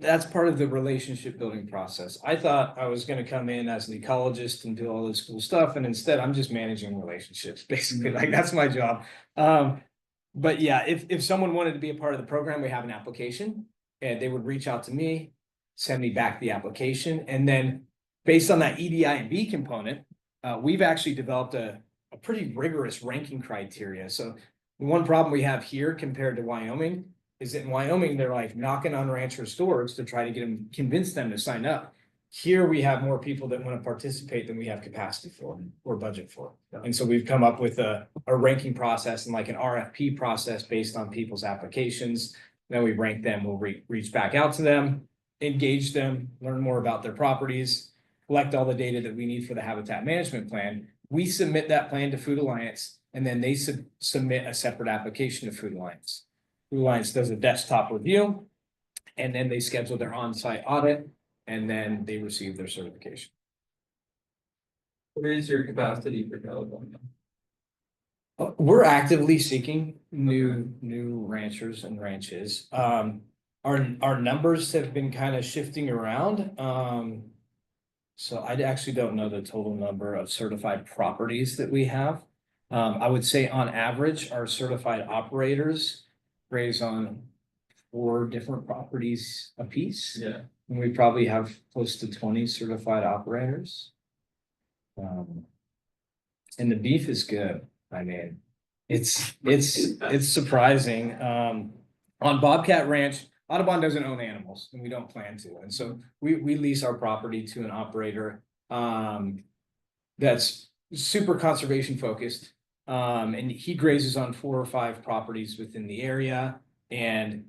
that's part of the relationship building process. I thought I was gonna come in as an ecologist and do all this cool stuff, and instead I'm just managing relationships, basically, like that's my job. But yeah, if someone wanted to be a part of the program, we have an application, and they would reach out to me, send me back the application, and then based on that EDI and B component, we've actually developed a pretty rigorous ranking criteria. So the one problem we have here compared to Wyoming is that in Wyoming, they're like knocking on ranchers' doors to try to convince them to sign up. Here, we have more people that want to participate than we have capacity for or budget for. And so we've come up with a ranking process and like an RFP process based on people's applications. Then we rank them, we'll reach back out to them, engage them, learn more about their properties, collect all the data that we need for the habitat management plan. We submit that plan to Food Alliance, and then they submit a separate application to Food Alliance. Food Alliance does a desktop review, and then they schedule their on-site audit, and then they receive their certification. What is your capacity for California? We're actively seeking new ranchers and ranches. Our numbers have been kind of shifting around. So I actually don't know the total number of certified properties that we have. I would say on average, our certified operators graze on 4 different properties apiece. Yeah. And we probably have close to 20 certified operators. And the beef is good. I mean, it's surprising. On Bobcat Ranch, Audubon doesn't own animals, and we don't plan to. And so we lease our property to an operator that's super conservation focused. And he grazes on 4 or 5 properties within the area, and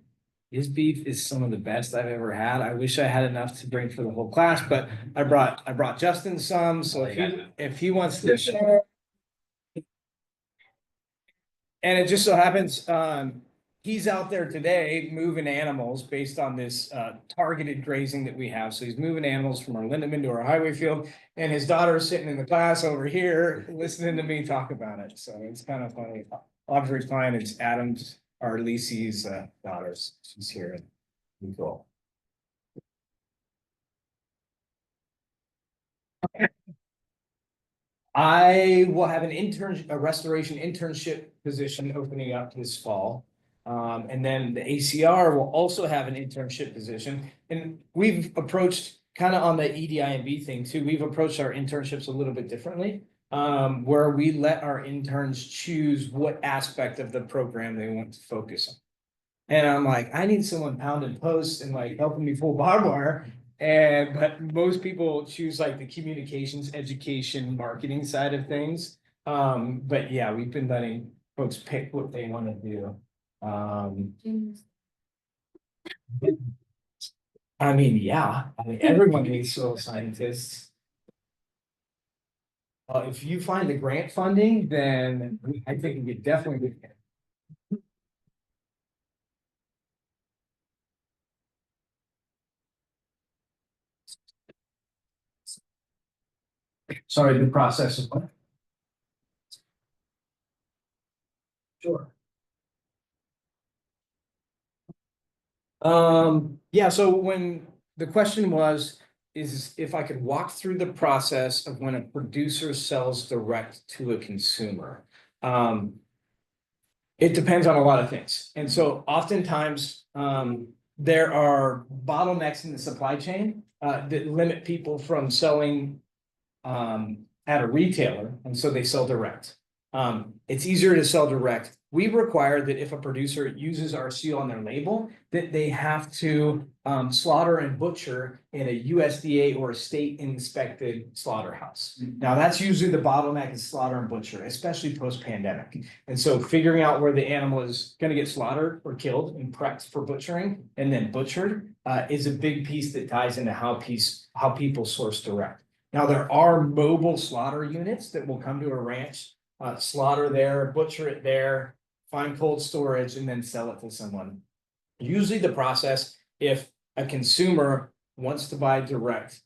his beef is some of the best I've ever had. I wish I had enough to bring for the whole class, but I brought Justin some, so if he wants to share. And it just so happens, he's out there today moving animals based on this targeted grazing that we have. So he's moving animals from our Lindemann to our highway field, and his daughter is sitting in the class over here listening to me talk about it. So it's kind of funny. Audrey Klein is Adam's, our leasie's daughter. She's here. Cool. I will have a restoration internship position opening up this fall. And then the ACR will also have an internship position. And we've approached kind of on the EDI and B thing too. We've approached our internships a little bit differently, where we let our interns choose what aspect of the program they want to focus on. And I'm like, I need someone pounding posts and like helping me pull barbed wire. But most people choose like the communications, education, marketing side of things. But yeah, we've been letting folks pick what they want to do. I mean, yeah, everyone needs soil scientists. If you find the grant funding, then I think we could definitely get. Sorry, the process of what? Sure. Yeah, so when the question was, is if I could walk through the process of when a producer sells direct to a consumer. It depends on a lot of things. And so oftentimes, there are bottlenecks in the supply chain that limit people from selling at a retailer, and so they sell direct. It's easier to sell direct. We require that if a producer uses our seal on their label, that they have to slaughter and butcher in a USDA or a state inspected slaughterhouse. Now that's usually the bottleneck is slaughter and butcher, especially post-pandemic. And so figuring out where the animal is going to get slaughtered or killed and prepped for butchering and then butchered is a big piece that ties into how people source direct. Now there are mobile slaughter units that will come to a ranch, slaughter there, butcher it there, find cold storage, and then sell it to someone. Usually the process, if a consumer wants to buy direct,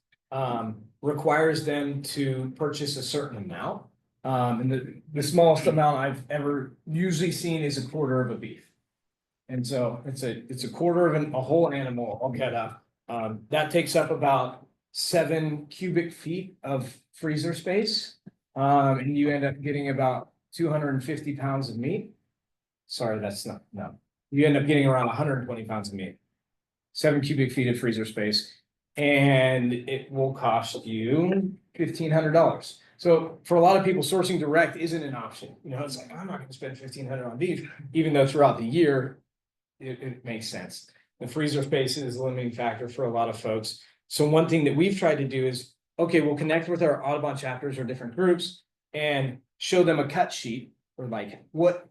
requires them to purchase a certain amount. And the smallest amount I've ever usually seen is a quarter of a beef. And so it's a quarter of a whole animal all cut up. That takes up about 7 cubic feet of freezer space. And you end up getting about 250 pounds of meat. Sorry, that's not, no. You end up getting around 120 pounds of meat. 7 cubic feet of freezer space. And it will cost you $1,500. So for a lot of people, sourcing direct isn't an option. You know, it's like, I'm not gonna spend $1,500 on beef, even though throughout the year, it makes sense. The freezer space is a limiting factor for a lot of folks. So one thing that we've tried to do is, okay, we'll connect with our Audubon chapters or different groups and show them a cut sheet or like what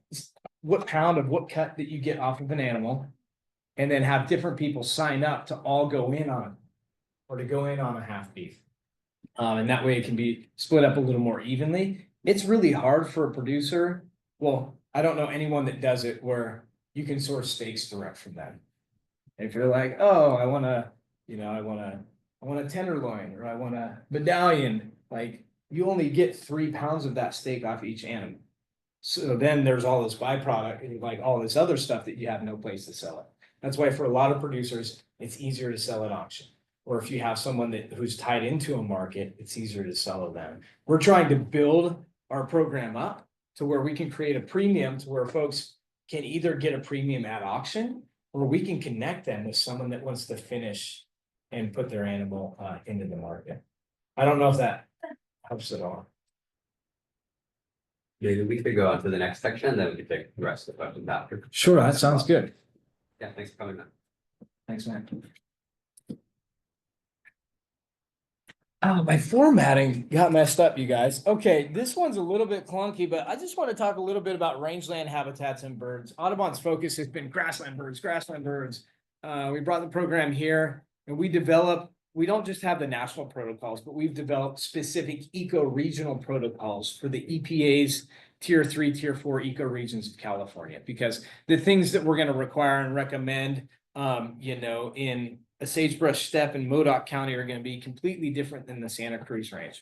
pound of what cut that you get off of an animal. And then have different people sign up to all go in on, or to go in on a half beef. And that way it can be split up a little more evenly. It's really hard for a producer. Well, I don't know anyone that does it where you can source steaks direct from them. If you're like, oh, I want a tenderloin, or I want a medallion, like you only get 3 pounds of that steak off each animal. So then there's all this byproduct and like all this other stuff that you have no place to sell it. That's why for a lot of producers, it's easier to sell at auction. Or if you have someone who's tied into a market, it's easier to sell to them. We're trying to build our program up to where we can create a premium to where folks can either get a premium at auction, or we can connect them with someone that wants to finish and put their animal into the market. I don't know if that helps at all. Maybe we could go on to the next section, then we can take the rest of the questions after. Sure, that sounds good. Yeah, thanks for coming in. Thanks, man. Oh, my formatting got messed up, you guys. Okay, this one's a little bit clunky, but I just want to talk a little bit about rangeland habitats and birds. Audubon's focus has been grassland birds, grassland birds. We brought the program here and we don't just have the national protocols, but we've developed specific eco-regional protocols for the EPA's Tier 3, Tier 4 ecoregions of California, because the things that we're going to require and recommend, in a sagebrush steppe in Modoc County are going to be completely different than the Santa Cruz Range.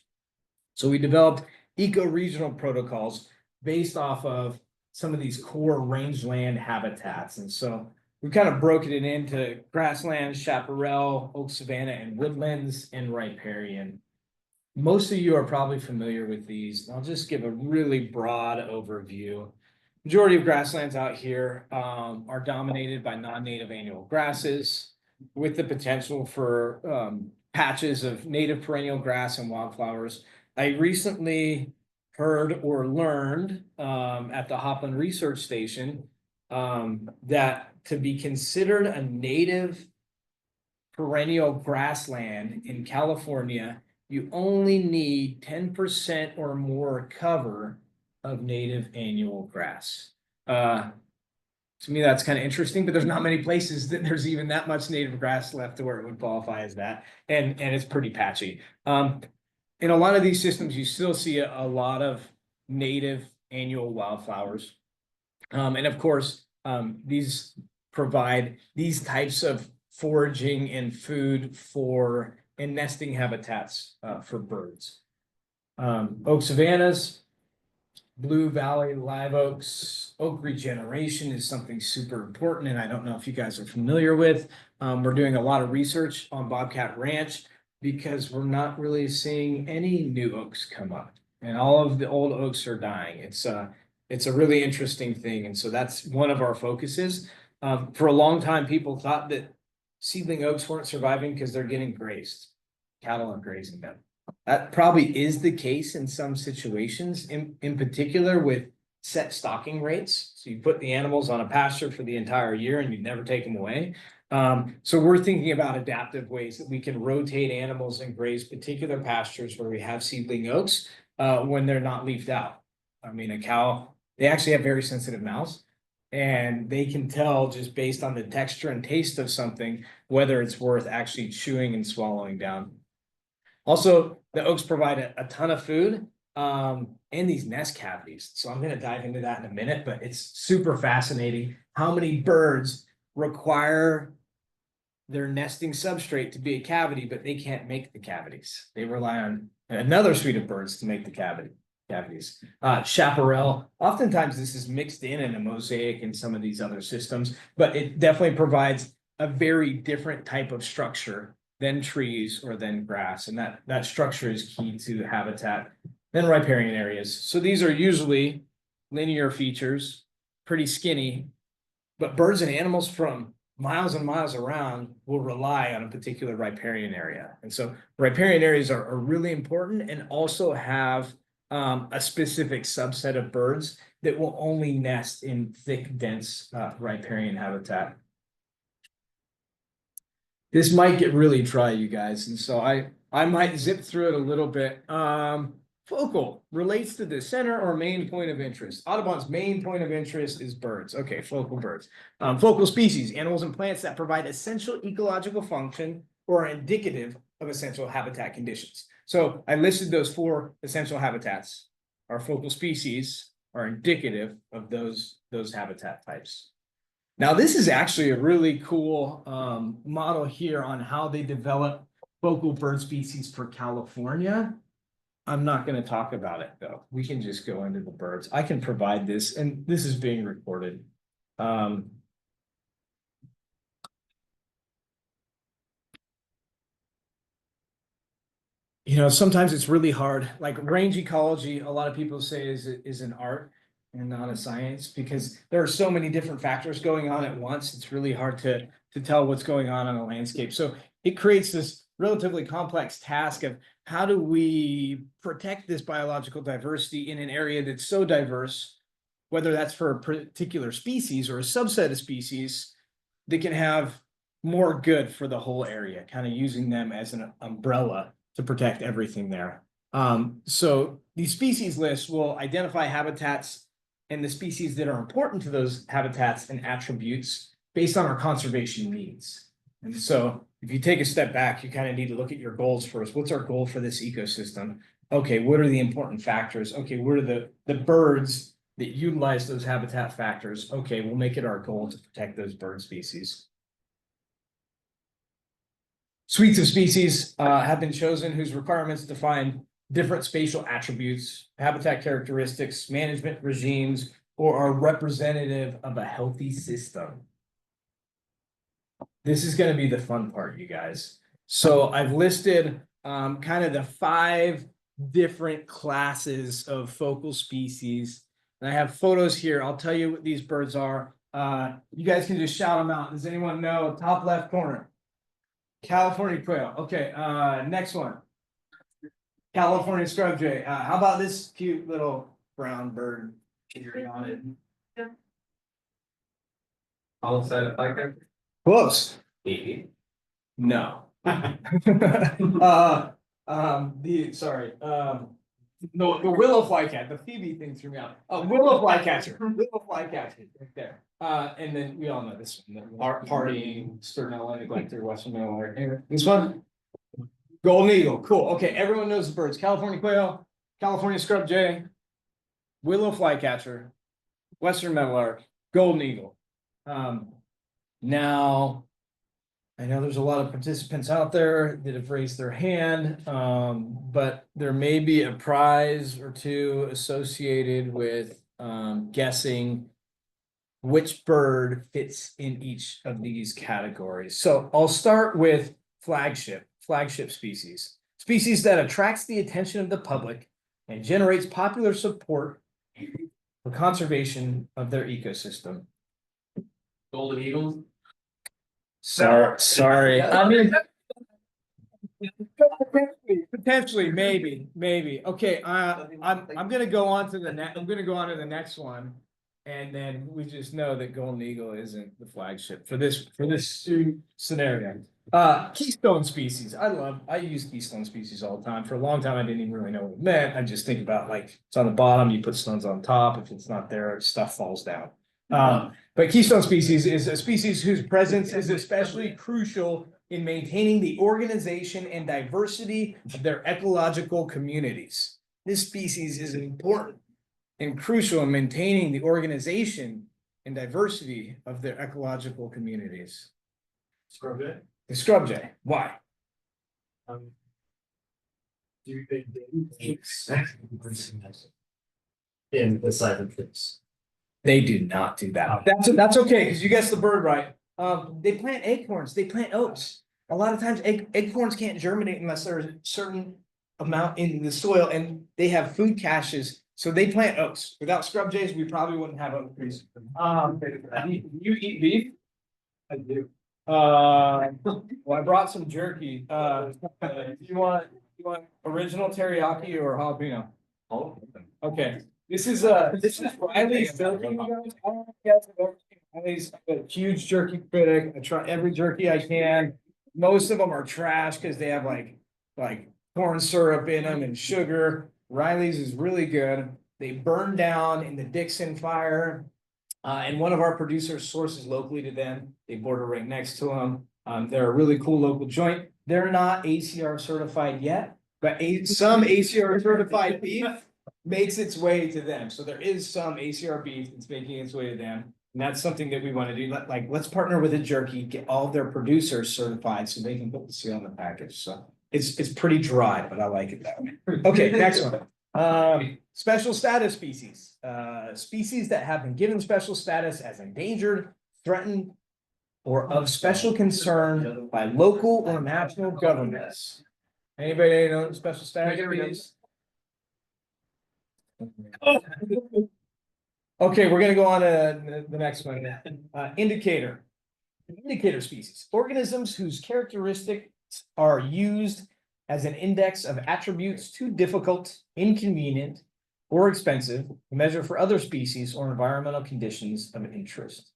So we developed eco-regional protocols based off of some of these core rangeland habitats. And so we kind of broken it into grasslands, chaparral, oak savanna, and woodlands, and riparian. Most of you are probably familiar with these. I'll just give a really broad overview. Majority of grasslands out here are dominated by non-native annual grasses, with the potential for patches of native perennial grass and wildflowers. I recently heard or learned at the Hopland Research Station that to be considered a native perennial grassland in California, you only need 10% or more cover of native annual grass. To me, that's kind of interesting, but there's not many places that there's even that much native grass left to where it would qualify as that. And it's pretty patchy. In a lot of these systems, you still see a lot of native annual wildflowers. And of course, these provide these types of foraging and food and nesting habitats for birds. Oak savannas, Blue Valley live oaks, oak regeneration is something super important, and I don't know if you guys are familiar with. We're doing a lot of research on Bobcat Ranch because we're not really seeing any new oaks come up, and all of the old oaks are dying. It's a really interesting thing, and so that's one of our focuses. For a long time, people thought that seedling oaks weren't surviving because they're getting grazed. Cattle are grazing them. That probably is the case in some situations, in particular with set stocking rates. So you put the animals on a pasture for the entire year and you never take them away. So we're thinking about adaptive ways that we can rotate animals and graze particular pastures where we have seedling oaks when they're not leafed out. I mean, a cow, they actually have very sensitive mouths, and they can tell just based on the texture and taste of something whether it's worth actually chewing and swallowing down. Also, the oaks provide a ton of food and these nest cavities. So I'm going to dive into that in a minute, but it's super fascinating how many birds require their nesting substrate to be a cavity, but they can't make the cavities. They rely on another suite of birds to make the cavity. cavities. Chaparral, oftentimes this is mixed in a mosaic in some of these other systems, but it definitely provides a very different type of structure than trees or than grass, and that structure is key to habitat. Then riparian areas. So these are usually linear features, pretty skinny, but birds and animals from miles and miles around will rely on a particular riparian area. And so riparian areas are really important and also have a specific subset of birds that will only nest in thick, dense riparian habitat. This might get really dry, you guys, and so I might zip through it a little bit. Focal relates to the center or main point of interest. Audubon's main point of interest is birds. Okay, focal birds. Focal species, animals and plants that provide essential ecological function or are indicative of essential habitat conditions. So I listed those 4 essential habitats. Our focal species are indicative of those habitat types. Now, this is actually a really cool model here on how they develop focal bird species for California. I'm not going to talk about it though. We can just go into the birds. I can provide this, and this is being recorded. You know, sometimes it's really hard. Like range ecology, a lot of people say is an art and not a science because there are so many different factors going on at once. It's really hard to tell what's going on a landscape. So it creates this relatively complex task of how do we protect this biological diversity in an area that's so diverse, whether that's for a particular species or a subset of species that can have more good for the whole area, kind of using them as an umbrella to protect everything there. So these species lists will identify habitats and the species that are important to those habitats and attributes based on our conservation needs. And so if you take a step back, you kind of need to look at your goals first. What's our goal for this ecosystem? Okay, what are the important factors? Okay, what are the birds that utilize those habitat factors? Okay, we'll make it our goal to protect those bird species. Suites of species have been chosen whose requirements define different spatial attributes, habitat characteristics, management regimes, or are representative of a healthy system. This is going to be the fun part, you guys. So I've listed kind of the 5 different classes of focal species. And I have photos here. I'll tell you what these birds are. You guys can just shout them out. Does anyone know? Top left corner. California quail. Okay, next one. California scrub jay. How about this cute little brown bird on it? Alongside of like Close. maybe. No. No, the willow flycat, the Phoebe thing threw me out. Oh, willow flycatcher, willow flycatcher, right there. And then we all know this one, the partying, sternella, neglector, western miller. This one, golden eagle, cool. Okay, everyone knows the birds: California quail, California scrub jay, willow flycatcher, western meadowlark, golden eagle. Now, I know there's a lot of participants out there that have raised their hand, but there may be a prize or two associated with guessing which bird fits in each of these categories. So I'll start with flagship species. Species that attracts the attention of the public and generates popular support for conservation of their ecosystem. Golden eagles. Sorry. I mean, potentially, maybe. Okay, I'm gonna go on to the next. I'm gonna go on to the next one, and then we just know that golden eagle isn't the flagship for this scenario. Keystone species. I use keystone species all the time. For a long time, I didn't even really know what it meant. I just think about like it's on the bottom, you put stones on top. If it's not there, stuff falls down. But keystone species is a species whose presence is especially crucial in maintaining the organization and diversity of their ecological communities. This species is important and crucial in maintaining the organization and diversity of their ecological communities. Scrub jay. The scrub jay. Why? Do you think in the side of things. They do not do that. That's okay, because you guessed the bird right. They plant acorns, they plant oats. A lot of times acorns can't germinate unless there's a certain amount in the soil and they have food caches. So they plant oats. Without scrub jays, we probably wouldn't have oat trees. You eat beef? I do. Well, I brought some jerky. You want original teriyaki or jalapeno? Okay, this is Riley's jerky. You guys. I don't know if you guys have ever seen Riley's. I'm a huge jerky critic. I try every jerky I can. Most of them are trash because they have like corn syrup in them and sugar. Riley's is really good. They burn down in the Dixon fire. And one of our producers sources locally to them. They border right next to them. They're a really cool local joint. They're not ACR certified yet, but some ACR certified beef makes its way to them. So there is some ACR beef that's making its way to them. And that's something that we want to do. Let's partner with a jerky, get all of their producers certified so they can put the seal on the package. So it's pretty dry, but I like it that way. Okay, next one. Special status species. Species that have been given special status as endangered, threatened, or of special concern by local or national governments. Anybody know special status species? Okay, we're gonna go on to the next one. Indicator. Indicator species, organisms whose characteristics are used as an index of attributes too difficult, inconvenient, or expensive to measure for other species or environmental conditions of interest.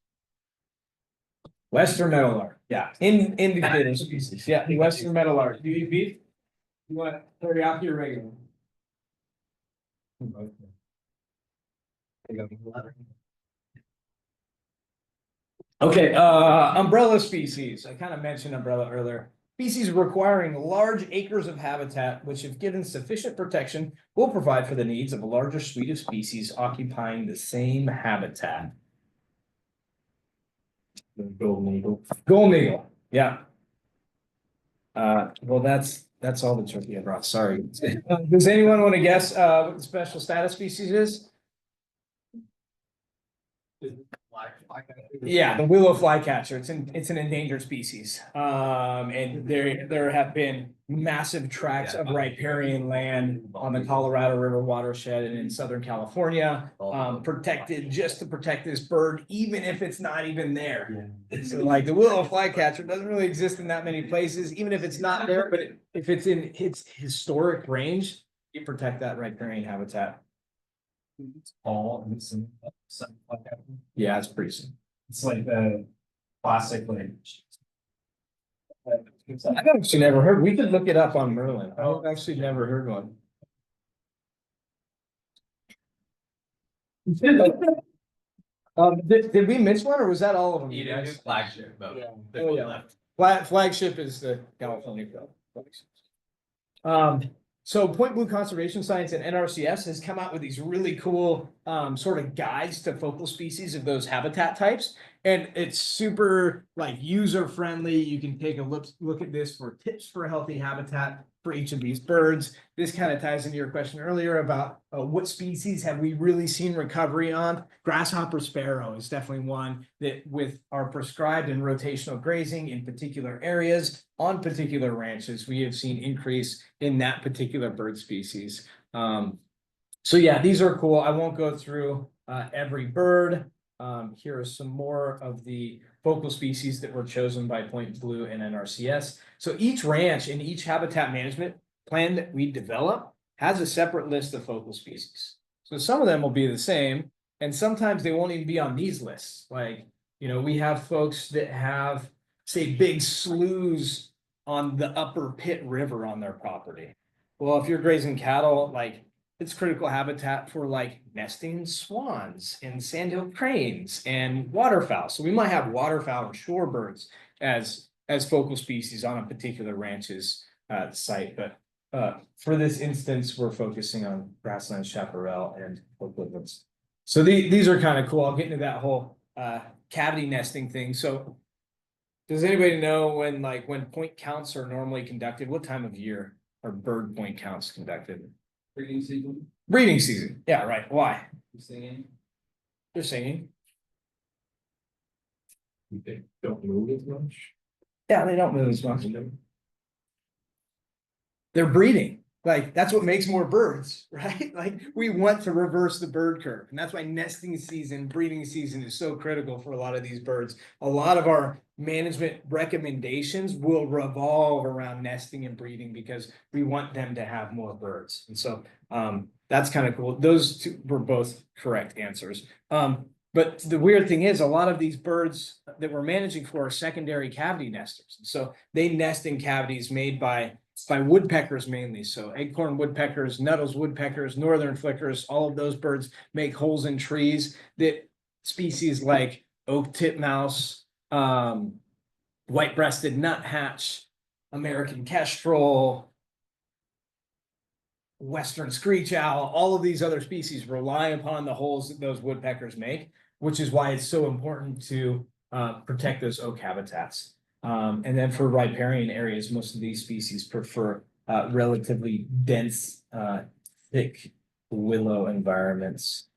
Western meadowlark, yeah, indicator species, yeah, western meadowlark. Do you eat beef? You want teriyaki or regular? Okay, umbrella species. I kind of mentioned umbrella earlier. Species requiring large acres of habitat, which if given sufficient protection, will provide for the needs of a larger suite of species occupying the same habitat. The golden eagle. Golden eagle, yeah. Well, that's all the turkey I brought, sorry. Does anyone want to guess what the special status species is? Yeah, the willow flycatcher. It's an endangered species. And there have been massive tracts of riparian land on the Colorado River watershed and in Southern California, protected just to protect this bird, even if it's not even there. So like the willow flycatcher doesn't really exist in that many places, even if it's not there, but if it's in its historic range, you protect that riparian habitat. All in some like that. Yeah, it's pretty soon. It's like the classic language. I've actually never heard, we could look it up on Merlin. I've actually never heard one. Did we miss one or was that all of them? You didn't do flagship, but Yeah. there's one left. Flagship is the California club. So Point Blue Conservation Science and NRCS has come out with these really cool sort of guides to focal species of those habitat types. And it's super like user friendly. You can take a look at this for tips for a healthy habitat for each of these birds. This kind of ties into your question earlier about what species have we really seen recovery on. Grasshopper sparrow is definitely one that with our prescribed and rotational grazing in particular areas on particular ranches, we have seen increase in that particular bird species. So yeah, these are cool. I won't go through every bird. Here are some more of the focal species that were chosen by Point Blue and NRCS. So each ranch and each habitat management plan that we develop has a separate list of focal species. So some of them will be the same, and sometimes they won't even be on these lists. Like, you know, we have folks that have, say, big sloughs on the upper Pitt River on their property. Well, if you're grazing cattle, like it's critical habitat for like nesting swans and sandhill cranes and waterfowl. So we might have waterfowl or shorebirds as focal species on a particular ranch's site. But for this instance, we're focusing on grassland chaparral and oak woodlands. So these are kind of cool. I'll get into that whole cavity nesting thing. So does anybody know when point counts are normally conducted? What time of year are bird point counts conducted? breeding season, Breeding season, yeah, right, why? you singing? They're singing. They don't move as much. Yeah, they don't move as much. They're breeding, like, that's what makes more birds, right? Like, we want to reverse the bird curve, and that's why nesting season, breeding season is so critical for a lot of these birds. A lot of our management recommendations will revolve around nesting and breeding because we want them to have more birds. And so, that's kind of cool. Those two were both correct answers. But the weird thing is, a lot of these birds that we're managing for are secondary cavity nesters. So they nest in cavities made by woodpeckers mainly. So acorn woodpeckers, Nuttall's woodpeckers, northern flickers, all of those birds make holes in trees that species like oak titmouse, white-breasted nuthatch, American kestrel, western screech owl, all of these other species rely upon the holes that those woodpeckers make, which is why it's so important to protect those oak habitats. And then for riparian areas, most of these species prefer relatively dense, thick willow environments.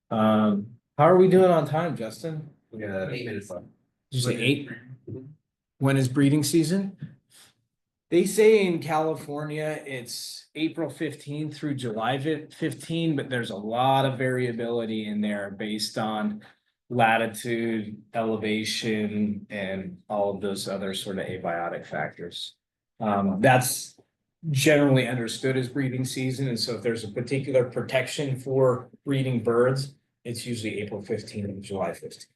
How are we doing on time, Justin? We got 8 minutes left. Did you say 8? When is breeding season? They say in California, it's April 15 through July 15, but there's a lot of variability in there based on latitude, elevation, and all of those other sort of abiotic factors. That's generally understood as breeding season. And so if there's a particular protection for breeding birds, it's usually April 15 and July 15.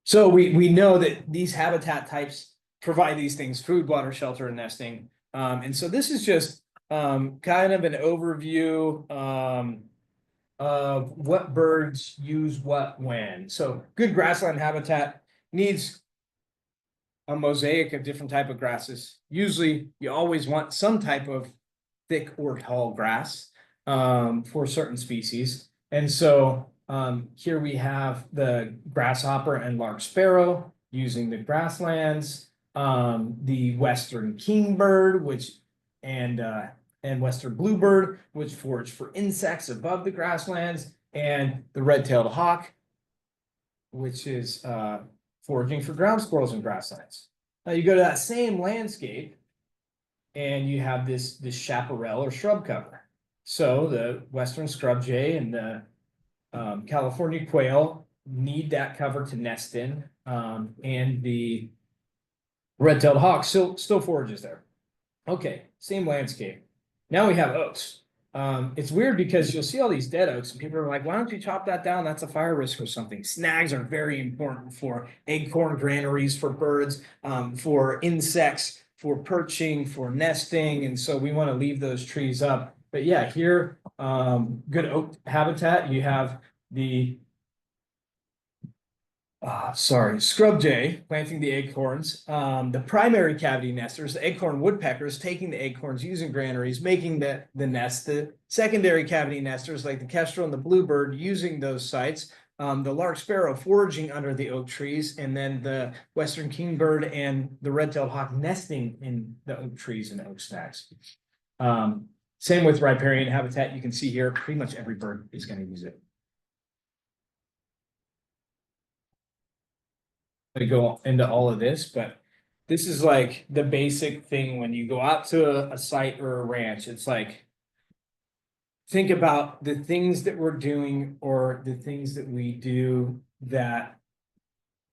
So we know that these habitat types provide these things: food, water, shelter, and nesting. And so this is just kind of an overview of what birds use what when. So good grassland habitat needs a mosaic of different type of grasses. Usually you always want some type of thick or tall grass for certain species. And so here we have the grasshopper and lark sparrow using the grasslands, the western kingbird, and western bluebird, which forage for insects above the grasslands, and the red-tailed hawk, which is foraging for ground squirrels and grasslands. Now you go to that same landscape, and you have this chaparral or shrub cover. So the western scrub jay and the California quail need that cover to nest in, and the red-tailed hawk still forages there. Okay, same landscape. Now we have oaks. It's weird because you'll see all these dead oaks and people are like, why don't you chop that down? That's a fire risk or something. Snags are very important for acorn granaries, for birds, for insects, for perching, for nesting. And so we want to leave those trees up. But yeah, here, good oak habitat, you have the scrub jay planting the acorns, the primary cavity nesters, the acorn woodpeckers taking the acorns, using granaries, making the nest, the secondary cavity nesters like the kestrel and the bluebird using those sites, the lark sparrow foraging under the oak trees, and then the western kingbird and the red-tailed hawk nesting in the oak trees and oak stacks. Same with riparian habitat. You can see here, pretty much every bird is going to use it. To go into all of this, but this is like the basic thing when you go out to a site or a ranch. It's like, think about the things that we're doing or the things that we do that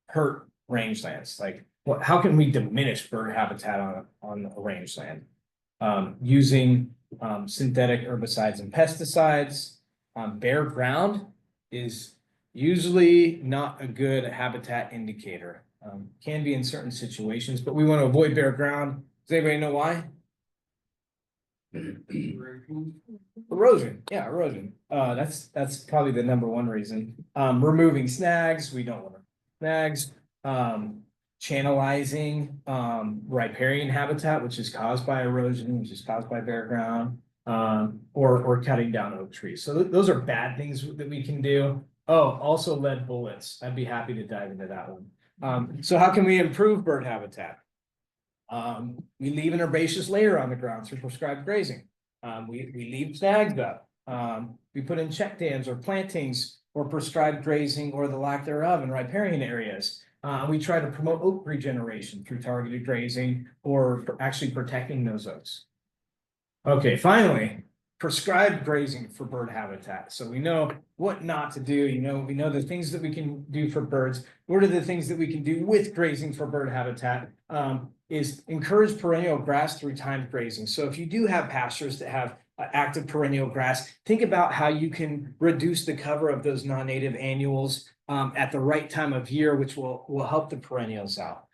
hurt rangelands. Like, how can we diminish bird habitat on a rangeland? Using synthetic herbicides and pesticides. Bare ground is usually not a good habitat indicator. Can be in certain situations, but we want to avoid bare ground. Does anybody know why? Erosion. Yeah, erosion. That's probably the number one reason. Removing snags. We don't want snags. Channelizing riparian habitat, which is caused by erosion, which is caused by bare ground, or cutting down oak trees. So those are bad things that we can do. Oh, also lead bullets. I'd be happy to dive into that one. So how can we improve bird habitat? We leave an herbaceous layer on the ground through prescribed grazing. We leave snags up. We put in check dams or plantings or prescribed grazing or the lack thereof in riparian areas. We try to promote oak regeneration through targeted grazing or actually protecting those oaks. Okay, finally, prescribed grazing for bird habitat. So we know what not to do, we know the things that we can do for birds. What are the things that we can do with grazing for bird habitat? Is encourage perennial grass through timed grazing. So if you do have pastures that have active perennial grass, think about how you can reduce the cover of those non-native annuals at the right time of year, which will help the perennials out.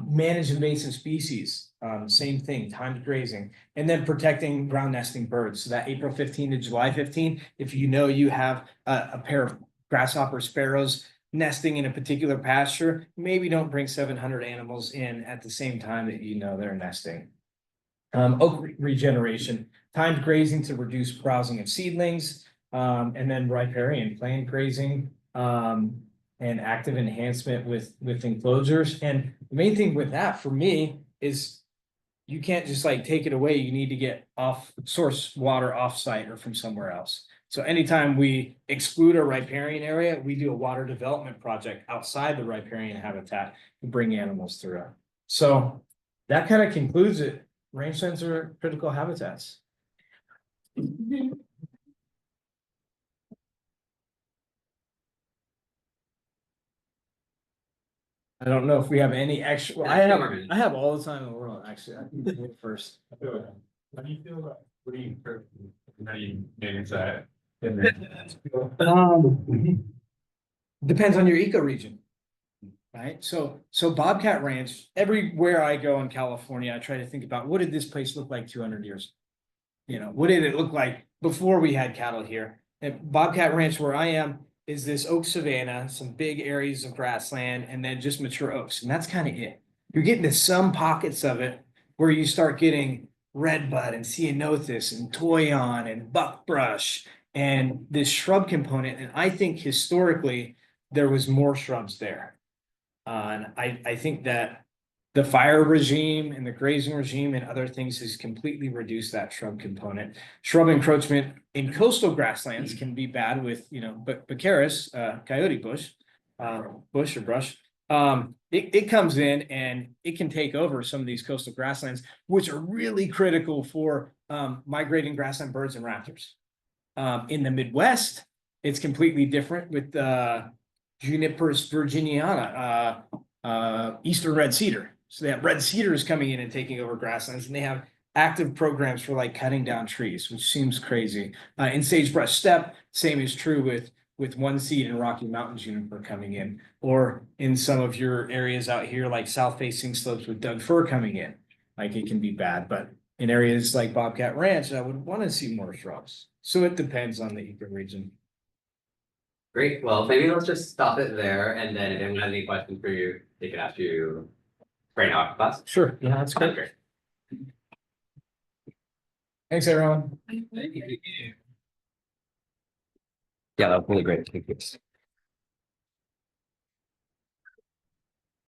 Manage invasive species, same thing, timed grazing, and then protecting ground nesting birds. So that April 15 to July 15, if you know you have a pair of grasshopper sparrows nesting in a particular pasture, maybe don't bring 700 animals in at the same time that you know they're nesting. Oak regeneration, timed grazing to reduce browsing of seedlings, and then riparian plant grazing, and active enhancement with enclosures. And the main thing with that for me is you can't just like take it away. You need to get off source water offsite or from somewhere else. So anytime we exclude a riparian area, we do a water development project outside the riparian habitat to bring animals through. So that kind of concludes it. Rangelands are critical habitats. I don't know if we have any extra, I have all the time in the world, actually. I can go first. How do you feel about, what do you, how do you manage that? Depends on your ecoregion. Right, so Bobcat Ranch, everywhere I go in California, I try to think about what did this place look like 200 years? What did it look like before we had cattle here? At Bobcat Ranch, where I am, is this oak savanna, some big areas of grassland, and then just mature oaks, and that's kind of it. You're getting to some pockets of it where you start getting redbud and ceanothus and toyon and buckbrush and this shrub component. And I think historically there was more shrubs there. And I think that the fire regime and the grazing regime and other things has completely reduced that shrub component. Shrub encroachment in coastal grasslands can be bad with, but Baccharis, coyote bush, bush or brush, it comes in and it can take over some of these coastal grasslands, which are really critical for migrating grassland birds and raptors. In the Midwest, it's completely different with Juniperus virginiana, eastern red cedar. So they have red cedars coming in and taking over grasslands, and they have active programs for like cutting down trees, which seems crazy. In sagebrush steppe, same is true with one seed and Rocky Mountain juniper coming in, or in some of your areas out here like south facing slopes with Doug fir coming in. Like it can be bad, but in areas like Bobcat Ranch, I would want to see more shrubs. So it depends on the ecoregion. Great, well, maybe let's just stop it there, and then if anyone has any questions for you, they can ask you right now after class. Sure, yeah, that's great. Great. Thanks, everyone. Yeah, that was really great. Thank you.